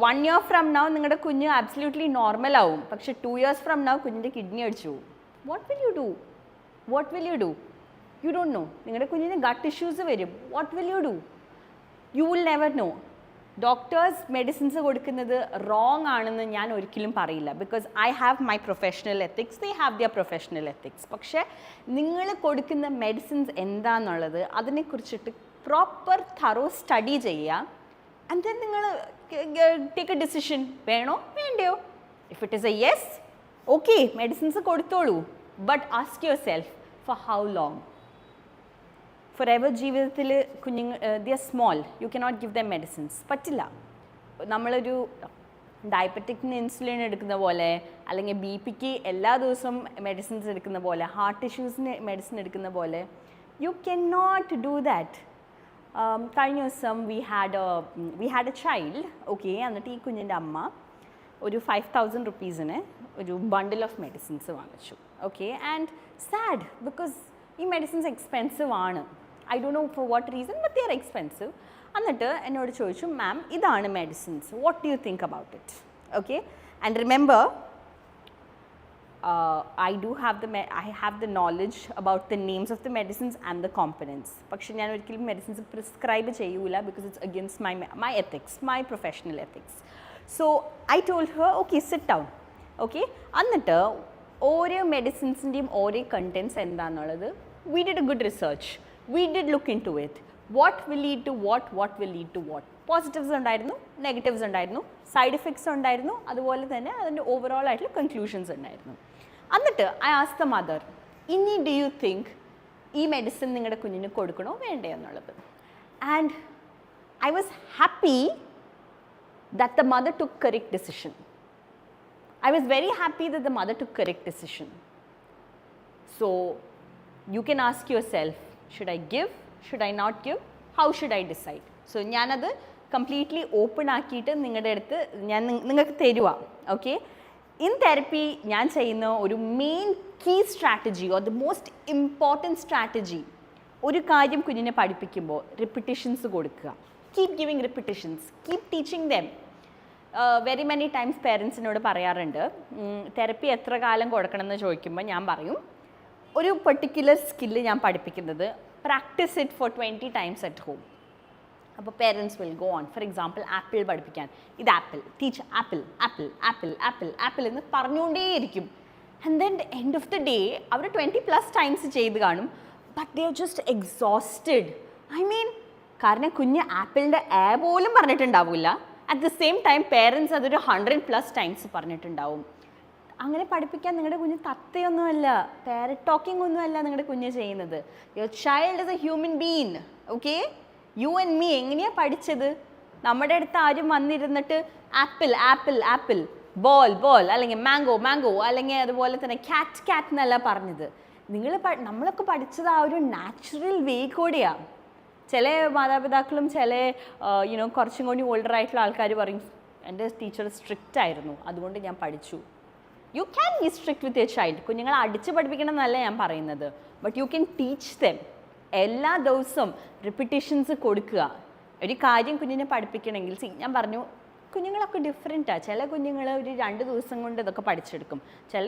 Speaker 1: 1 year from now നിങ്ങളുടെ കുഞ്ഞ് ആബ്സല്യൂട്ട്ലി നോർമൽ ആവും, പക്ഷെ 2 years ഫ്രം നൗ കുഞ്ഞിൻ്റെ കിഡ്നി അടിച്ചു പോകും. What will you do? You don't know. നിങ്ങളുടെ കുഞ്ഞിന് ഗട്ട് ഇഷ്യൂസ് വരും. What will you do? You will never know. Doctors medicines കൊടുക്കുന്നത് റോങ് ആണെന്ന് ഞാൻ ഒരിക്കലും പറയില്ല. Because I have my professional ethics, they have their professional ethics. പക്ഷേ നിങ്ങൾ കൊടുക്കുന്ന മെഡിസിൻസ് എന്താണെന്നുള്ളത് അതിനെക്കുറിച്ചിട്ട് പ്രോപ്പർ തറോ സ്റ്റഡി ചെയ്യുക. ആൻഡ് ദെൻ നിങ്ങൾ ടേക്ക് എ ഡിസിഷൻ, വേണോ വേണ്ടയോ. If it is a yes, okay medicines കൊടുത്തോളൂ, but ask yourself for how long. Forever ജീവിതത്തിൽ കുഞ്ഞുങ്ങൾ they are small, you cannot give them medicines. പറ്റില്ല. നമ്മളൊരു ഡയബറ്റിക്കിന് insulin എടുക്കുന്ന പോലെ, അല്ലെങ്കിൽ BP എല്ലാ ദിവസവും മെഡിസിൻസ് എടുക്കുന്ന പോലെ, ഹാർട്ട് ഇഷ്യൂസിന് മെഡിസിൻ എടുക്കുന്ന പോലെ, you can not do that. കഴിഞ്ഞ ദിവസം we had a child. Okay, എന്നിട്ട് ഈ കുഞ്ഞിൻ്റെ അമ്മ ഒരു 5,000 rupeesന് ഒരു ബണ്ടിൽ ഓഫ് മെഡിസിൻസ് വാങ്ങിച്ചു. ഓക്കെ, ആൻഡ് സാഡ് ബിക്കോസ് ഈ മെഡിസിൻസ് എക്സ്പെൻസീവ് ആണ്. I don't know for what reason, but they are expensive. എന്നിട്ട് എന്നോട് ചോദിച്ചു, മാം ഇതാണ് medicines, what do you think about it? Okay, and remember, I have the knowledge about the names of the medicines and the components. പക്ഷേ ഞാൻ ഒരിക്കലും medicines prescribe ചെയ്യൂല, because it's against my ethics, my professional ethics. So I told her, okay, sit down. Okay, എന്നിട്ട് ഓരോ മെഡിസിൻസിൻ്റെയും ഓരോ contents എന്താണെന്നുള്ളത് we did a good research. We did look into it. What will lead to what will lead to what. Positives ഉണ്ടായിരുന്നു, negatives ഉണ്ടായിരുന്നു, side effects ഉണ്ടായിരുന്നു, അതുപോലെ തന്നെ അതിൻ്റെ ഓവറോൾ ആയിട്ടുള്ള കൺക്ലൂഷൻസ് ഉണ്ടായിരുന്നു. എന്നിട്ട് ഐ ആസ്ക്ഡ് ദ മദർ, ഇനി ഡു യു തിങ്ക് ഈ മെഡിസിൻ നിങ്ങളുടെ കുഞ്ഞിന് കൊടുക്കണോ വേണ്ടേ എന്നുള്ളത്. And I was happy that the mother took correct decision. I was very happy that the mother took correct decision. So you can ask yourself, should I give, should I not give, how should I decide? So ഞാനത് completely open ആക്കിയിട്ട് നിങ്ങളുടെ അടുത്ത് ഞാൻ നിങ്ങൾക്ക് തരുക. Okay, in therapy ഞാൻ ചെയ്യുന്ന ഒരു main key strategy or the most important strategy, ഒരു കാര്യം കുഞ്ഞിനെ പഠിപ്പിക്കുമ്പോൾ റിപ്പിറ്റേഷൻസ് കൊടുക്കുക. Keep giving repetitions, keep teaching them. Very many times പേരൻസിനോട് പറയാറുണ്ട്, തെറപ്പി എത്ര കാലം കൊടുക്കണമെന്ന് ചോദിക്കുമ്പോൾ ഞാൻ പറയും, ഒരു പെർട്ടിക്കുലർ സ്കില്ല് ഞാൻ പഠിപ്പിക്കുന്നത് practice it for 20 times at home. അപ്പോൾ parents will go on. For example apple പഠിപ്പിക്കാൻ, ഇത് apple, teach apple apple apple apple apple എന്ന് പറഞ്ഞുകൊണ്ടേയിരിക്കും. And then end of the day അവർ 20+ times ചെയ്ത് കാണും, but they are just exhausted. I mean, കാരണം കുഞ്ഞ് ആപ്പിളിൻ്റെ പോലും പറഞ്ഞിട്ടുണ്ടാവില്ല. At the same time parents അതൊരു 100+ times പറഞ്ഞിട്ടുണ്ടാവും. അങ്ങനെ പഠിപ്പിക്കാൻ നിങ്ങളുടെ കുഞ്ഞ് തത്തയൊന്നുമല്ല, പാരറ്റ് ടോക്കിംഗ് ഒന്നുമല്ല നിങ്ങളുടെ കുഞ്ഞ് ചെയ്യുന്നത്. Your child is a human being. Okay, you and me എങ്ങനെയാണ് പഠിച്ചത്? നമ്മുടെ അടുത്ത് ആരും വന്നിരുന്നിട്ട് apple apple apple, ball ball, അല്ലെങ്കിൽ മാംഗോ മാംഗോ, അല്ലെങ്കിൽ അതുപോലെ തന്നെ ക്യാറ്റ് ക്യാറ്റ് എന്നല്ല പറഞ്ഞത്. നമ്മളൊക്കെ പഠിച്ചത് ആ ഒരു നാച്ചുറൽ വേ കൂടെയാണ്. ചില മാതാപിതാക്കളും ചില കുറച്ചും കൂടി ഓൾഡർ ആയിട്ടുള്ള ആൾക്കാർ പറയും, എൻ്റെ ടീച്ചർ സ്ട്രിക്റ്റ് ആയിരുന്നു, അതുകൊണ്ട് ഞാൻ പഠിച്ചു. You can be strict with your child. കുഞ്ഞുങ്ങളെ അടിച്ച് പഠിപ്പിക്കണം എന്നല്ല ഞാൻ പറയുന്നത്, but you can teach them. എല്ലാ ദിവസവും റിപ്പിറ്റേഷൻസ് കൊടുക്കുക. ഒരു കാര്യം കുഞ്ഞിനെ പഠിപ്പിക്കണമെങ്കിൽ, ഞാൻ പറഞ്ഞു കുഞ്ഞുങ്ങളൊക്കെ ഡിഫറെൻറ്റാണ്. ചില കുഞ്ഞുങ്ങൾ ഒരു 2 ദിവസം കൊണ്ട് ഇതൊക്കെ പഠിച്ചെടുക്കും, ചില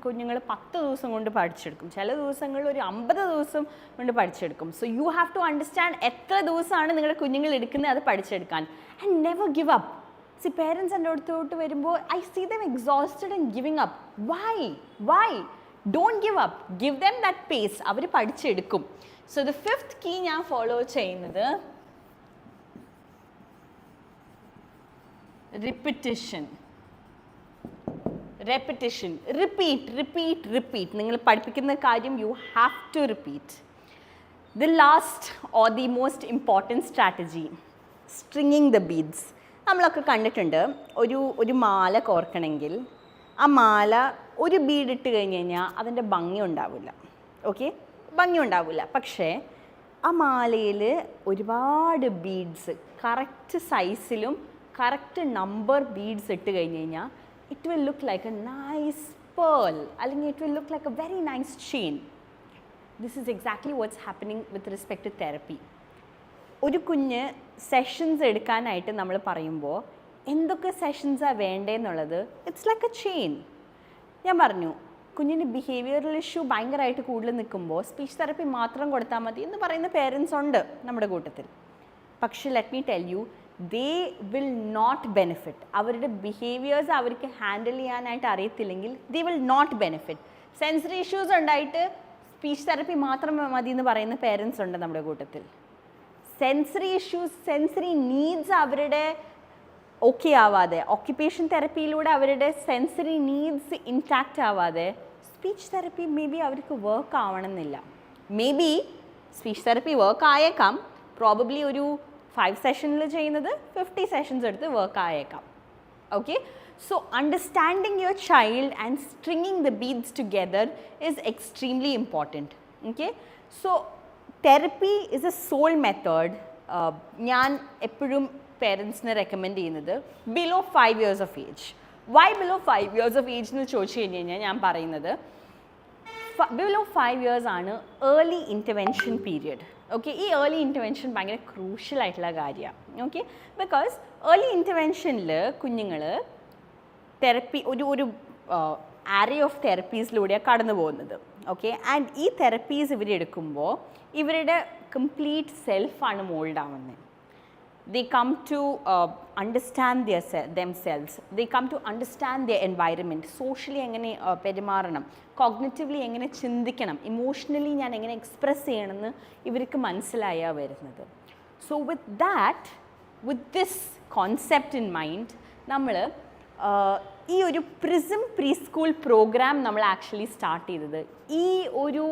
Speaker 1: കുഞ്ഞുങ്ങൾ 10 ദിവസം കൊണ്ട് പഠിച്ചെടുക്കും, ചില ദിവസങ്ങളിൽ ഒരു 50 ദിവസം കൊണ്ട് പഠിച്ചെടുക്കും. So you have to understand എത്ര ദിവസമാണ് നിങ്ങളുടെ കുഞ്ഞുങ്ങൾ എടുക്കുന്നത് അത് പഠിച്ചെടുക്കാൻ. And never give up. See, parents എൻ്റെ അടുത്തോട്ട് വരുമ്പോൾ I see them exhausted and giving up. Why? Don't give up. Give them that pace. അവർ പഠിച്ചെടുക്കും. So the 5th key ഞാൻ ഫോളോ ചെയ്യുന്നത് repetition. Repeat. നിങ്ങൾ പഠിപ്പിക്കുന്ന കാര്യം you have to repeat. The last or the most important strategy, stringing the beads. നമ്മളൊക്കെ കണ്ടിട്ടുണ്ട്, ഒരു മാല കോർക്കണമെങ്കിൽ ആ മാല ഒരു ബീഡ് ഇട്ട് കഴിഞ്ഞ് കഴിഞ്ഞാൽ അതിൻ്റെ ഭംഗി ഉണ്ടാവില്ല. ഓക്കെ, ഭംഗി ഉണ്ടാവില്ല. പക്ഷേ ആ മാലയിൽ ഒരുപാട് ബീഡ്സ് കറക്റ്റ് സൈസിലും കറക്റ്റ് നമ്പർ ബീഡ്സ് ഇട്ട് കഴിഞ്ഞ് കഴിഞ്ഞാൽ it will look like a nice pearl, അല്ലെങ്കിൽ it will look like a very nice chain. This is exactly what's happening with respect to therapy. ഒരു കുഞ്ഞ് സെഷൻസ് എടുക്കാനായിട്ട് നമ്മൾ പറയുമ്പോൾ എന്തൊക്കെ സെഷൻസാണ് വേണ്ടതെന്നുള്ളത് ഇറ്റ്സ് ലൈക്ക് എ ചെയിൻ. ഞാൻ പറഞ്ഞു, കുഞ്ഞിന് ബിഹേവിയറൽ ഇഷ്യൂ ഭയങ്കരമായിട്ട് കൂടുതൽ നിൽക്കുമ്പോൾ സ്പീച്ച് തെറപ്പി മാത്രം കൊടുത്താൽ മതി എന്ന് പറയുന്ന പേരൻസ് ഉണ്ട് നമ്മുടെ കൂട്ടത്തിൽ. പക്ഷേ let me tell you, they will not benefit. അവരുടെ ബിഹേവിയേഴ്സ് അവർക്ക് ഹാൻഡിൽ ചെയ്യാനായിട്ട് അറിയത്തില്ലെങ്കിൽ they will not benefit. Sensory issues ഉണ്ടായിട്ട് സ്പീച്ച് തെറപ്പി മാത്രം മതി എന്ന് പറയുന്ന പേരൻസ് ഉണ്ട് നമ്മുടെ കൂട്ടത്തിൽ. സെൻസറി ഇഷ്യൂസ്, സെൻസറി നീഡ്സ് അവരുടെ ഓക്കെ ആവാതെ, ഓക്യുപ്പേഷൻ തെറപ്പിയിലൂടെ അവരുടെ സെൻസറി നീഡ്സ് ഇൻടാക്റ്റ് ആവാതെ സ്പീച്ച് തെറപ്പി മേ ബി അവർക്ക് വർക്ക് ആവണമെന്നില്ല. Maybe speech therapy work ആയേക്കാം, പ്രോബബ്ലി ഒരു 5 സെഷനിൽ ചെയ്യുന്നത് 50 സെഷൻസ് എടുത്ത് വർക്ക് ആയേക്കാം. Okay, so understanding your child and stringing the beads together is extremely important. Okay, so therapy is a sole method. ഞാൻ എപ്പോഴും പേരൻസിനെ റെക്കമെൻഡ് ചെയ്യുന്നത് below 5 years of age. Why below 5 years of age എന്ന് ചോദിച്ചു കഴിഞ്ഞ് കഴിഞ്ഞാൽ ഞാൻ പറയുന്നത് ബിലോ 5 years ആണ് ഏർലി ഇൻ്റർവെൻഷൻ പീരിയഡ്. ഓക്കെ, ഈ ഏർലി ഇൻ്റർവെൻഷൻ ഭയങ്കര ക്രൂഷ്യൽ ആയിട്ടുള്ള കാര്യമാണ്. ഓക്കെ, ബിക്കോസ് ഏർലി ഇൻ്റർവെൻഷനിൽ കുഞ്ഞുങ്ങൾ തെറപ്പി ഒരു ആരേ ഓഫ് തെറപ്പീസിലൂടെയാണ് കടന്നു പോകുന്നത്. ഓക്കെ, ആൻഡ് ഈ തെറപ്പീസ് ഇവരെടുക്കുമ്പോൾ ഇവരുടെ കംപ്ലീറ്റ് സെൽഫാണ് മോൾഡ് ആവുന്നത്. they come to understand themselves, they come to understand their environment, socially എങ്ങനെ പെരുമാറണം, കോഗ്നിറ്റീവ്ലി എങ്ങനെ ചിന്തിക്കണം, ഇമോഷണലി ഞാൻ എങ്ങനെ എക്സ്പ്രസ് ചെയ്യണമെന്ന് ഇവർക്ക് മനസ്സിലായാൽ വരുന്നത്. So with this concept in mind നമ്മൾ ഈ ഒരു പ്രിസം പ്രീ സ്കൂൾ പ്രോഗ്രാം നമ്മൾ ആക്ച്വലി സ്റ്റാർട്ട് ചെയ്തത് ഈ ഒരു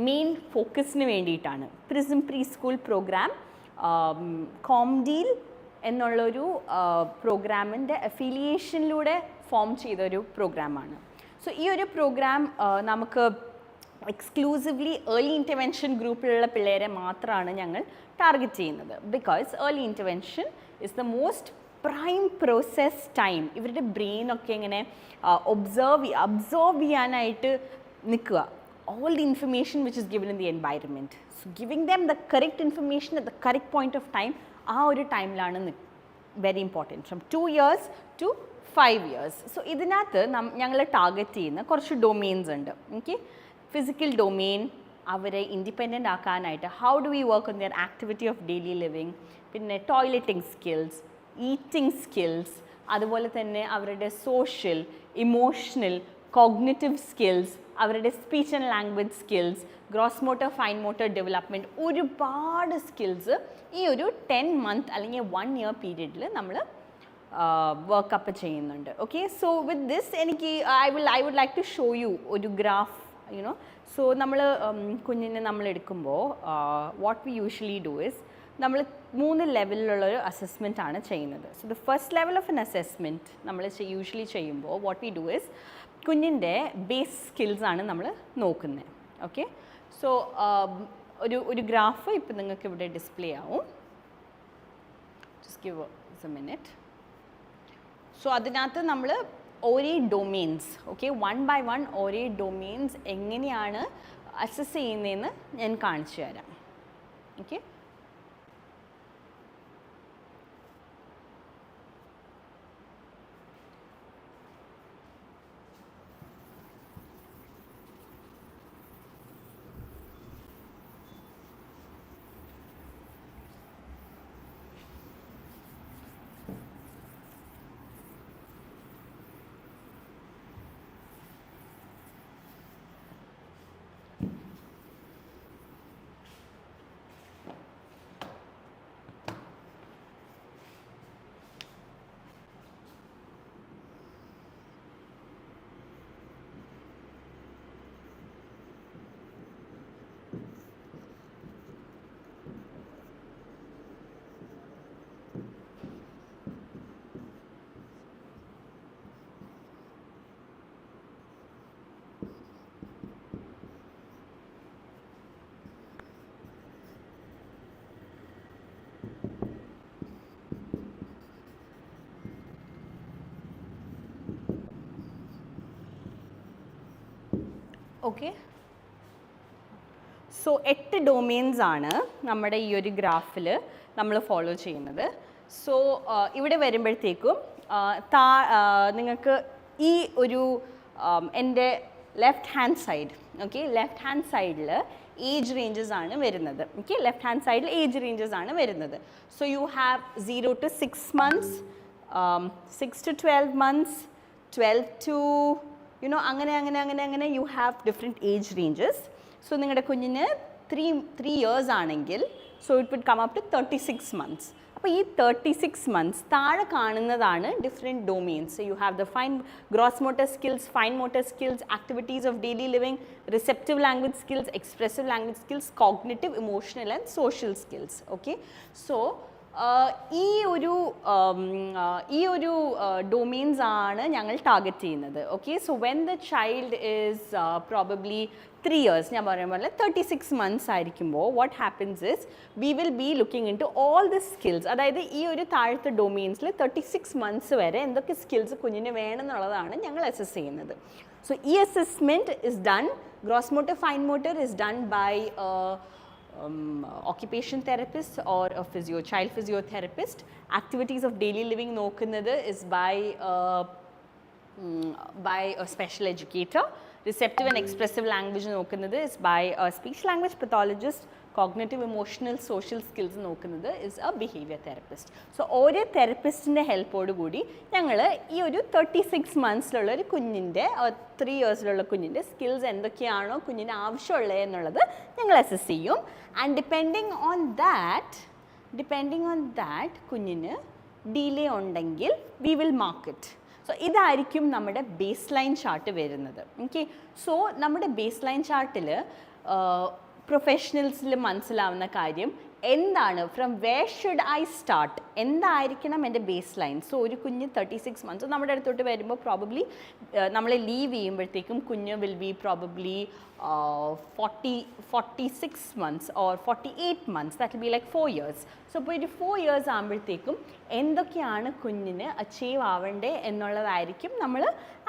Speaker 1: മെയിൻ ഫോക്കസിന് വേണ്ടിയിട്ടാണ്. പ്രിസം പ്രീ സ്കൂൾ പ്രോഗ്രാം കോംഡീൽ എന്നുള്ളൊരു പ്രോഗ്രാമിൻ്റെ അഫിലിയേഷനിലൂടെ ഫോം ചെയ്തൊരു പ്രോഗ്രാമാണ്. സോ ഈ ഒരു പ്രോഗ്രാം നമുക്ക് എക്സ്ക്ലൂസീവ്ലി ഏർലി ഇൻ്റർവെൻഷൻ ഗ്രൂപ്പിലുള്ള പിള്ളേരെ മാത്രമാണ് ഞങ്ങൾ ടാർഗറ്റ് ചെയ്യുന്നത്. Because early intervention is the most prime process time. ഇവരുടെ ബ്രെയിനൊക്കെ ഇങ്ങനെ അബ്സോർവ് ചെയ്യാനായിട്ട് നിൽക്കുക. All the information which is given in the environment. So giving them the correct information at the correct point of time, ആ ഒരു ടൈമിലാണ് very important. From 2 years to 5 years. So ഇതിനകത്ത് ഞങ്ങൾ target ചെയ്യുന്ന കുറച്ച് ഡൊമെയിൻസ് ഉണ്ട്. ഓക്കെ, ഫിസിക്കൽ ഡൊമെയിൻ, അവരെ independent ആക്കാനായിട്ട് how do we work on their activity of daily living, പിന്നെ ടോയ്ലറ്റിംഗ് സ്കിൽസ്, ഈറ്റിംഗ് സ്കിൽസ്, അതുപോലെ തന്നെ അവരുടെ സോഷ്യൽ, ഇമോഷണൽ, കോഗ്നിറ്റീവ് സ്കിൽസ്, അവരുടെ speech and language skills, gross motor, fine motor development, ഒരുപാട് skills ഈ ഒരു 10 month അല്ലെങ്കിൽ 1 year പീരീഡിൽ നമ്മൾ വർക്കപ്പ് ചെയ്യുന്നുണ്ട്. ഓക്കെ, സോ വിത്ത് ദിസ് എനിക്ക് I would like to show you ഒരു ഗ്രാഫ്, യുനോ. സോ നമ്മൾ കുഞ്ഞിനെ നമ്മൾ എടുക്കുമ്പോൾ what we usually do is നമ്മൾ 3 ലെവലിലുള്ളൊരു അസസ്മെൻ്റ് ആണ് ചെയ്യുന്നത്. So the first level of an assessment നമ്മൾ യൂഷ്വലി ചെയ്യുമ്പോൾ വാട്ട് വി ഡു ഇസ് കുഞ്ഞിൻ്റെ ബേസ് സ്കിൽസാണ് നമ്മൾ നോക്കുന്നത്. ഓക്കെ, സോ ഒരു ഗ്രാഫ് ഇപ്പം നിങ്ങൾക്ക് ഇവിടെ ഡിസ്പ്ലേ ആവും. Just give A minute. So അതിനകത്ത് നമ്മൾ ഓരോ ഡൊമെയിൻസ്, ഓക്കെ, 1 by 1 ഓരോ ഡൊമെയിൻസ് എങ്ങനെയാണ് അസസ് ചെയ്യുന്നതെന്ന് ഞാൻ കാണിച്ചു തരാം. ഓക്കെ, ഓക്കെ, സോ 8 ഡൊമെയിൻസ് ആണ് നമ്മുടെ ഈ ഒരു ഗ്രാഫിൽ നമ്മൾ ഫോളോ ചെയ്യുന്നത്. സോ ഇവിടെ വരുമ്പോഴത്തേക്കും നിങ്ങൾക്ക് ഈ ഒരു എൻ്റെ left hand side, okay, left hand സൈഡിൽ ഏജ് റേഞ്ചസ് ആണ് വരുന്നത്. ഓക്കെ, ലെഫ്റ്റ് ഹാൻഡ് സൈഡിൽ ഏജ് റേഞ്ചസ് ആണ് വരുന്നത്. So you have 0 to 6 months, 6 to 12 months, 12 to അങ്ങനെ you have different age ranges. So നിങ്ങളുടെ കുഞ്ഞിന് 3 years ആണെങ്കിൽ so it would come up to 36 months. അപ്പോൾ ഈ 36 months താഴെ കാണുന്നതാണ് different domains. You have the gross motor skills, fine motor skills, activities of daily living, receptive language skills, expressive language skills, cognitive, emotional and social skills. Okay, so ഈ ഒരു domains ആണ് ഞങ്ങൾ target ചെയ്യുന്നത്. Okay, so when the child is probably 3 years, ഞാൻ പറയുന്ന പോലെ 36 months ആയിരിക്കുമ്പോൾ what happens is we will be looking into all the skills. അതായത് ഈ ഒരു താഴത്തെ ഡൊമെയിൻസിൽ 36 months വരെ എന്തൊക്കെ സ്കിൽസ് കുഞ്ഞിന് വേണമെന്നുള്ളതാണ് ഞങ്ങൾ അസസ് ചെയ്യുന്നത്. സോ ഈ assessment is done, gross motor, fine motor is done by occupation therapist or a child physiotherapist. Activities of daily living നോക്കുന്നത് is by a special educator. Receptive and expressive language നോക്കുന്നത് is by a speech language pathologist. Cognitive, emotional, social skills നോക്കുന്നത് is a behavior therapist. So ഓരോ തെറപ്പിസ്റ്റിൻ്റെ ഹെൽപ്പോടുകൂടി ഞങ്ങൾ ഈ ഒരു 36 monthsലുള്ള ഒരു കുഞ്ഞിൻ്റെ 3 yearsലുള്ള കുഞ്ഞിൻ്റെ സ്കിൽസ് എന്തൊക്കെയാണോ കുഞ്ഞിന് ആവശ്യമുള്ളത് എന്നുള്ളത് ഞങ്ങൾ അസസ് ചെയ്യും. ആൻഡ് ഡിപ്പെൻഡിങ് ഓൺ ദാറ്റ് കുഞ്ഞിന് ഡിലേ ഉണ്ടെങ്കിൽ we will mark it. So ഇതായിരിക്കും നമ്മുടെ ബേസ് ലൈൻ ചാർട്ട് വരുന്നത്. ഓക്കെ, സോ നമ്മുടെ ബേസ് ലൈൻ ചാർട്ടിൽ പ്രൊഫഷണൽസിൽ മനസ്സിലാവുന്ന കാര്യം എന്താണ് from where should I start, എന്തായിരിക്കണം എൻ്റെ ബേസ് ലൈൻ. സോ ഒരു കുഞ്ഞ് 36 മന്ത്സ് നമ്മുടെ അടുത്തോട്ട് വരുമ്പോൾ പ്രോബബ്ലി നമ്മൾ ലീവ് ചെയ്യുമ്പോഴത്തേക്കും കുഞ്ഞ് will be probably 46 months or 48 months, that will be like 4 years. So ഇപ്പോൾ ഒരു 4 years ആകുമ്പോഴത്തേക്കും എന്തൊക്കെയാണ് കുഞ്ഞിന് അച്ചീവ് ആവേണ്ടേ എന്നുള്ളതായിരിക്കും നമ്മൾ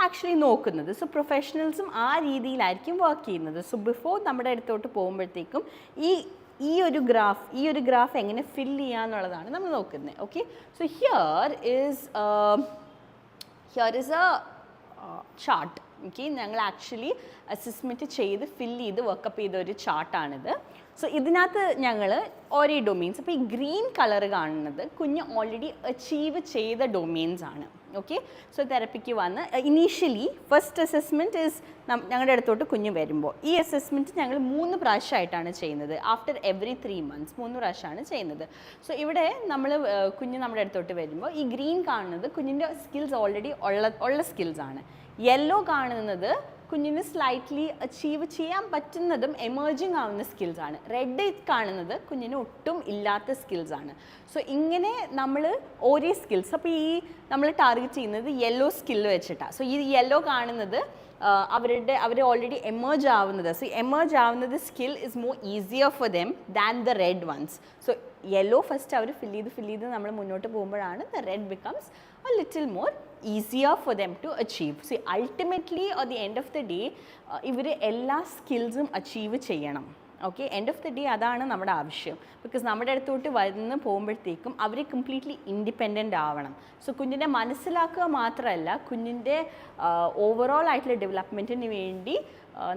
Speaker 1: ആക്ച്വലി നോക്കുന്നത്. സോ പ്രൊഫഷണൽസും ആ രീതിയിലായിരിക്കും വർക്ക് ചെയ്യുന്നത്. സോ ബിഫോർ നമ്മുടെ അടുത്തോട്ട് പോകുമ്പോഴത്തേക്കും ഈ ഒരു ഗ്രാഫ് എങ്ങനെ ഫിൽ ചെയ്യുക എന്നുള്ളതാണ് നമ്മൾ നോക്കുന്നത്. Okay, so here is A chart. Okay, ഞങ്ങൾ ആക്ച്വലി അസസ്മെൻറ്റ് ചെയ്ത് ഫിൽ ചെയ്ത് വർക്കപ്പ് ചെയ്ത ഒരു ചാർട്ടാണിത്. സോ ഇതിനകത്ത് ഞങ്ങൾ ഓരോ ഡൊമെയിൻസ്, അപ്പോൾ ഈ ഗ്രീൻ കളർ കാണുന്നത് കുഞ്ഞ് ഓൾറെഡി അച്ചീവ് ചെയ്ത ഡൊമെയിൻസ് ആണ്. ഓക്കെ, സോ തെറപ്പിക്ക് വന്ന് ഇനീഷ്യലി ഫസ്റ്റ് അസസ്മെൻറ്റ് ഈസ് ഞങ്ങളുടെ അടുത്തോട്ട് കുഞ്ഞ് വരുമ്പോൾ ഈ അസസ്മെൻറ്റ് ഞങ്ങൾ 3 പ്രാവശ്യമായിട്ടാണ് ചെയ്യുന്നത്. ആഫ്റ്റർ എവറി 3 months 3 പ്രാവശ്യമാണ് ചെയ്യുന്നത്. സോ ഇവിടെ നമ്മൾ കുഞ്ഞ് നമ്മുടെ അടുത്തോട്ട് വരുമ്പോൾ ഈ ഗ്രീൻ കാണുന്നത് കുഞ്ഞിൻ്റെ സ്കിൽസ് ഓൾറെഡി ഉള്ള സ്കിൽസാണ്. യെല്ലോ കാണുന്നത് കുഞ്ഞിന് സ്ലൈറ്റ്ലി അച്ചീവ് ചെയ്യാൻ പറ്റുന്നതും എമേർജിങ് ആവുന്ന സ്കിൽസാണ്. റെഡ് കാണുന്നത് കുഞ്ഞിന് ഒട്ടും ഇല്ലാത്ത സ്കിൽസാണ്. സോ ഇങ്ങനെ നമ്മൾ ഓരോ സ്കിൽസ്, അപ്പോൾ ഈ നമ്മൾ ടാർഗറ്റ് ചെയ്യുന്നത് യെല്ലോ സ്കില്ല് വെച്ചിട്ടാണ്. സോ ഈ യെല്ലോ കാണുന്നത് അവർ ഓൾറെഡി എമേർജ് ആവുന്നത്. സോ എമേർജ് ആവുന്നത് skill is more easier for them than the red ones. So yellow first അവർ ഫിൽ ചെയ്ത് നമ്മൾ മുന്നോട്ട് പോകുമ്പോഴാണ് the red becomes a little more easier for them to achieve. See, ultimately at the end of the day ഇവർ എല്ലാ സ്കിൽസും achieve ചെയ്യണം. Okay, end of the day അതാണ് നമ്മുടെ ആവശ്യം. ബിക്കോസ് നമ്മുടെ അടുത്തോട്ട് വന്ന് പോകുമ്പോഴത്തേക്കും അവർ കംപ്ലീറ്റ്ലി ഇൻഡിപെൻഡൻ്റ് ആവണം. സോ കുഞ്ഞിനെ മനസ്സിലാക്കുക മാത്രമല്ല കുഞ്ഞിൻ്റെ ഓവറോൾ ആയിട്ടുള്ള ഡെവലപ്മെൻറ്റിന് വേണ്ടി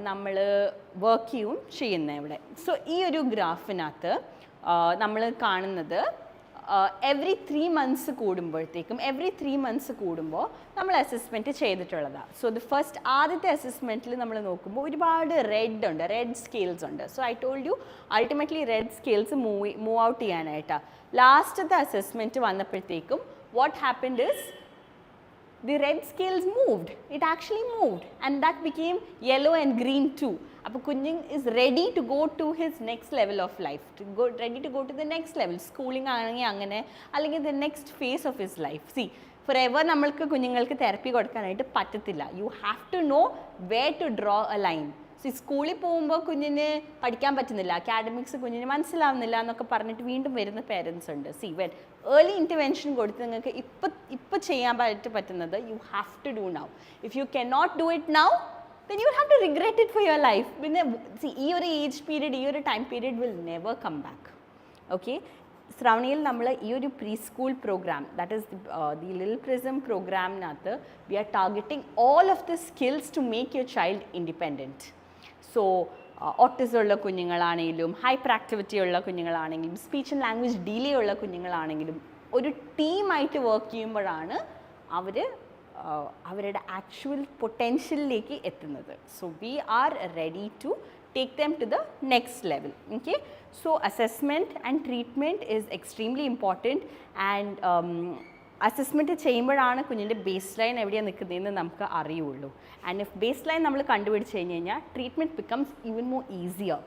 Speaker 1: നമ്മൾ വർക്ക് ചെയ്യുന്നത് ഇവിടെ. സോ ഈ ഒരു ഗ്രാഫിനകത്ത് നമ്മൾ കാണുന്നത് എവറി 3 months കൂടുമ്പോഴത്തേക്കും കൂടുമ്പോൾ നമ്മൾ അസസ്മെൻറ്റ് ചെയ്തിട്ടുള്ളതാണ്. സോ ഫസ്റ്റ് ആദ്യത്തെ അസസ്മെൻറ്റിൽ നമ്മൾ നോക്കുമ്പോൾ ഒരുപാട് റെഡ് സ്കെയിൽസ് ഉണ്ട്. So I told U ultimately red scales move out ചെയ്യാനായിട്ടാണ്. ലാസ്റ്റത്തെ അസസ്മെൻറ്റ് വന്നപ്പോഴത്തേക്കും what happened is the red scales moved. It actually moved and that became yellow and green too. അപ്പോൾ കുഞ്ഞ് is ready to go to his next level of life, ready to go to the next level. Schooling ആണെങ്കിൽ അങ്ങനെ, അല്ലെങ്കിൽ the next phase of his life. See, forever നമ്മൾക്ക് കുഞ്ഞുങ്ങൾക്ക് therapy കൊടുക്കാനായിട്ട് പറ്റത്തില്ല. You have to know where to draw a line. So സ്കൂളിൽ പോകുമ്പോൾ കുഞ്ഞിന് പഠിക്കാൻ പറ്റുന്നില്ല, അക്കാഡമിക്സ് കുഞ്ഞിന് മനസ്സിലാവുന്നില്ല എന്നൊക്കെ പറഞ്ഞിട്ട് വീണ്ടും വരുന്ന പേരൻസ് ഉണ്ട്. സി വെൻ ഏർലി ഇൻ്റർവെൻഷൻ കൊടുത്ത് നിങ്ങൾക്ക് ഇപ്പം ചെയ്യാൻ പറ്റുന്നത് you have to do now. If you can not do it now then you have to regret it for your life. പിന്നെ ഈ ഒരു ഏജ് പീരീഡ്, ഈ ഒരു time period will never come back. Okay, ശ്രവണിയിൽ നമ്മൾ ഈ ഒരു preschool program, that is the Little Prism പ്രോഗ്രാമിനകത്ത് we are targeting all of the skills to make your child independent. So autism ഉള്ള കുഞ്ഞുങ്ങളാണെങ്കിലും hyperactivity ഉള്ള കുഞ്ഞുങ്ങളാണെങ്കിലും speech and language delay ഉള്ള കുഞ്ഞുങ്ങളാണെങ്കിലും ഒരു ടീമായിട്ട് വർക്ക് ചെയ്യുമ്പോഴാണ് അവരുടെ ആക്ച്വൽ പൊട്ടൻഷ്യലിലേക്ക് എത്തുന്നത്. So we are ready to take them to the next level. Okay, so assessment and treatment is extremely important and assessment ചെയ്യുമ്പോഴാണ് കുഞ്ഞിൻ്റെ ബേസ് ലൈൻ എവിടെയാണ് നിൽക്കുന്നതെന്ന് നമുക്ക് അറിയുള്ളൂ. ആൻഡ് ഇഫ് ബേസ് ലൈൻ നമ്മൾ കണ്ടുപിടിച്ച് കഴിഞ്ഞാൽ treatment becomes even more easier.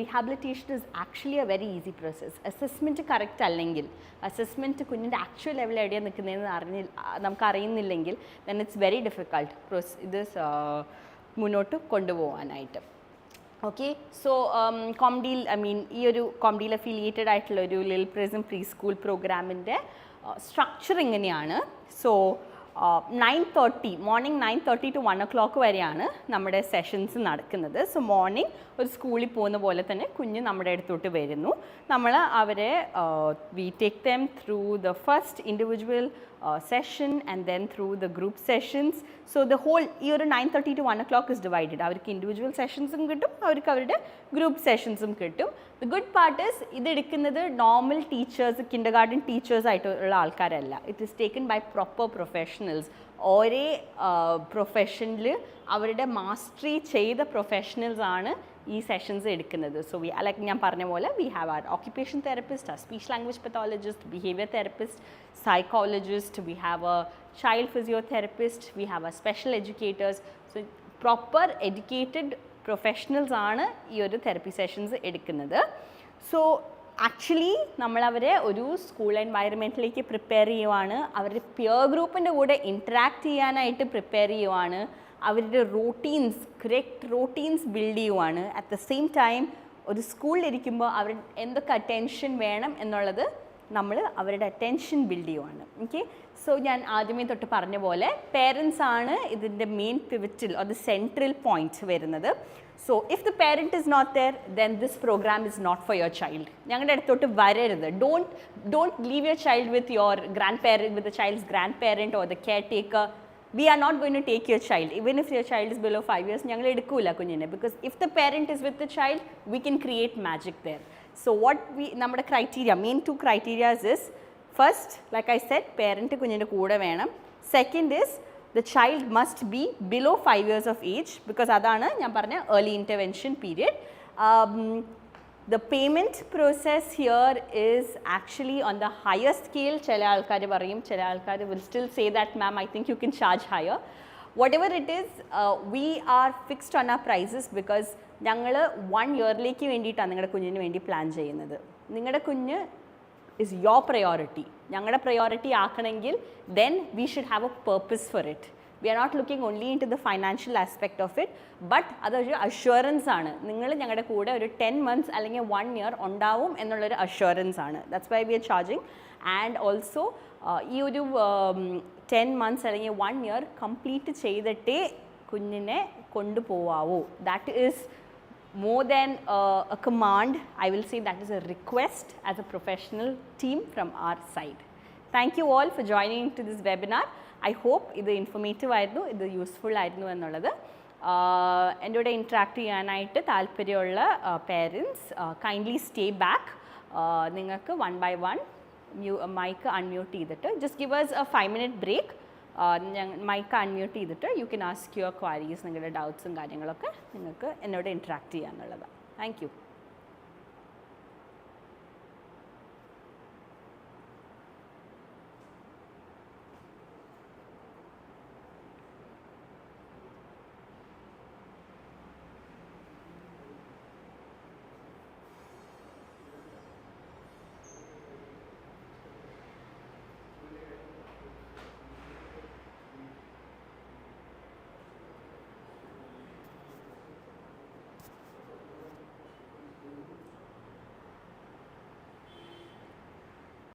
Speaker 1: Rehabilitation is actually a very easy process. Assessment correct അല്ലെങ്കിൽ, അസസ്മെൻറ്റ് കുഞ്ഞിൻ്റെ ആക്ച്വൽ ലെവൽ എവിടെയാണ് നിൽക്കുന്നതെന്ന് നമുക്ക് അറിയുന്നില്ലെങ്കിൽ ദെൻ ഇറ്റ്സ് വെരി ഡിഫിക്കൾട്ട് ഇത് മുന്നോട്ട് കൊണ്ടുപോകാനായിട്ട്. ഓക്കെ, സോ കോംഡിയിൽ ഈ ഒരു കോംഡിയിൽ അഫിലിയേറ്റഡ് ആയിട്ടുള്ള ഒരു ലിറ്റിൽ പ്രിസം പ്രീ സ്കൂൾ പ്രോഗ്രാമിൻ്റെ സ്ട്രക്ചർ ഇങ്ങനെയാണ്. സോ 9:30 മോർണിംഗ് 9:30 to 1 o'clock വരെയാണ് നമ്മുടെ സെഷൻസ് നടക്കുന്നത്. സോ മോർണിംഗ് ഒരു സ്കൂളിൽ പോകുന്ന പോലെ തന്നെ കുഞ്ഞ് നമ്മുടെ അടുത്തോട്ട് വരുന്നു. നമ്മൾ അവരെ we take them through the first individual session and then through the group sessions. So the whole ഈ ഒരു 9:30 to 1 o'clock is divided. അവർക്ക് ഇൻഡിവിജ്വൽ സെഷൻസും കിട്ടും, അവർക്ക് അവരുടെ ഗ്രൂപ്പ് സെഷൻസും കിട്ടും. ദ ഗുഡ് പാർട്ട് ഈസ് ഇത് എടുക്കുന്നത് normal teachers, kindergarten teachers ആയിട്ടുള്ള ആൾക്കാരല്ല. It is taken by proper professionals. ഒരേ പ്രൊഫഷനിൽ അവരുടെ മാസ്റ്ററി ചെയ്ത പ്രൊഫഷണൽസ് ആണ് ഈ സെഷൻസ് എടുക്കുന്നത്. സോ ലൈക്ക് ഞാൻ പറഞ്ഞ പോലെ we have our occupation therapist, ആ speech language pathologist, behaviour therapist, psychologist, we have a child physiotherapist, we have a special educators. So proper educated professionals ആണ് ഈ ഒരു തെറപ്പി സെഷൻസ് എടുക്കുന്നത്. സോ ആക്ച്വലി നമ്മളവരെ ഒരു സ്കൂൾ എൻവയറമെൻറ്റിലേക്ക് പ്രിപ്പയർ ചെയ്യുവാണ്, അവരുടെ peer ഗ്രൂപ്പിൻ്റെ കൂടെ ഇൻറ്ററാക്ട് ചെയ്യാനായിട്ട് പ്രിപ്പയർ ചെയ്യുവാണ്, അവരുടെ റൂട്ടീൻസ് കറക്റ്റ് റൂട്ടീൻസ് ബിൽഡ് ചെയ്യുവാണ്. അറ്റ് ദ സെയിം ടൈം ഒരു സ്കൂളിലിരിക്കുമ്പോൾ അവർ എന്തൊക്കെ അറ്റൻഷൻ വേണം എന്നുള്ളത് നമ്മൾ അവരുടെ അറ്റൻഷൻ ബിൽഡ് ചെയ്യുവാണ്. ഓക്കെ, സോ ഞാൻ ആദ്യമേ തൊട്ട് പറഞ്ഞ പോലെ പേരൻസ് ആണ് ഇതിൻ്റെ മെയിൻ പിവറ്റിൽ ഓർ ദ സെൻട്രൽ പോയിന്റ് വരുന്നത്. So if the parent is not there then this program is not for your child. ഞങ്ങളുടെ അടുത്തോട്ട് വരരുത്. Don't leave your child with your grandparent, with the child's grand parent or the care taker. We are not going to take your child, even if your child is below 5 years. ഞങ്ങൾ എടുക്കൂല കുഞ്ഞിനെ, because if the parent is with the child, we can create magic there. So what നമ്മുടെ criteria, main 2 criteria is, first, like I said, parent കുഞ്ഞിൻ്റെ കൂടെ വേണം. Second is, the child must be below 5 years of age, because അതാണ് ഞാൻ പറഞ്ഞ early intervention period. The payment process here is actually on the higher scale. ചില ആൾക്കാർ പറയും, ചില ആൾക്കാർ will still say that, ma'am, I think you can charge higher. Whatever it is, we are fixed on our prices because ഞങ്ങൾ 1 ഇയറിലേക്ക് വേണ്ടിയിട്ടാണ് നിങ്ങളുടെ കുഞ്ഞിന് വേണ്ടി പ്ലാൻ ചെയ്യുന്നത്. നിങ്ങളുടെ കുഞ്ഞ് is your priority. ഞങ്ങളുടെ priority ആക്കണമെങ്കിൽ then we should have a purpose for it. We are not looking only into the financial aspect of it, but അതൊരു അഷ്വറൻസ് ആണ്. നിങ്ങൾ ഞങ്ങളുടെ കൂടെ ഒരു 10 months അല്ലെങ്കിൽ 1 year ഉണ്ടാവും എന്നുള്ളൊരു അഷ്വറൻസ് ആണ്. That's why we are charging. And also ഈ ഒരു 10 months അല്ലെങ്കിൽ 1 year കംപ്ലീറ്റ് ചെയ്തിട്ടേ കുഞ്ഞിനെ കൊണ്ടുപോവാവൂ. That is more than a command. I will say that is a request as a professional team from our side. Thank you all for joining to this webinar. I hope ഇത് informative ആയിരുന്നു, ഇത് useful ആയിരുന്നു എന്നുള്ളത്. എൻ്റെ കൂടെ interact ചെയ്യാനായിട്ട് താല്പര്യമുള്ള parents kindly stay back. നിങ്ങൾക്ക് 1 by 1 മൈക്ക് അൺമ്യൂട്ട് ചെയ്തിട്ട് just give us a 5-minute break. Mike unmute ചെയ്തിട്ട് you can ask your queries, നിങ്ങളുടെ ഡൗട്ട്സും കാര്യങ്ങളൊക്കെ നിങ്ങൾക്ക് എന്നോട് ഇൻട്രാക്ട് ചെയ്യാന്നുള്ളതാണ്. Thank you.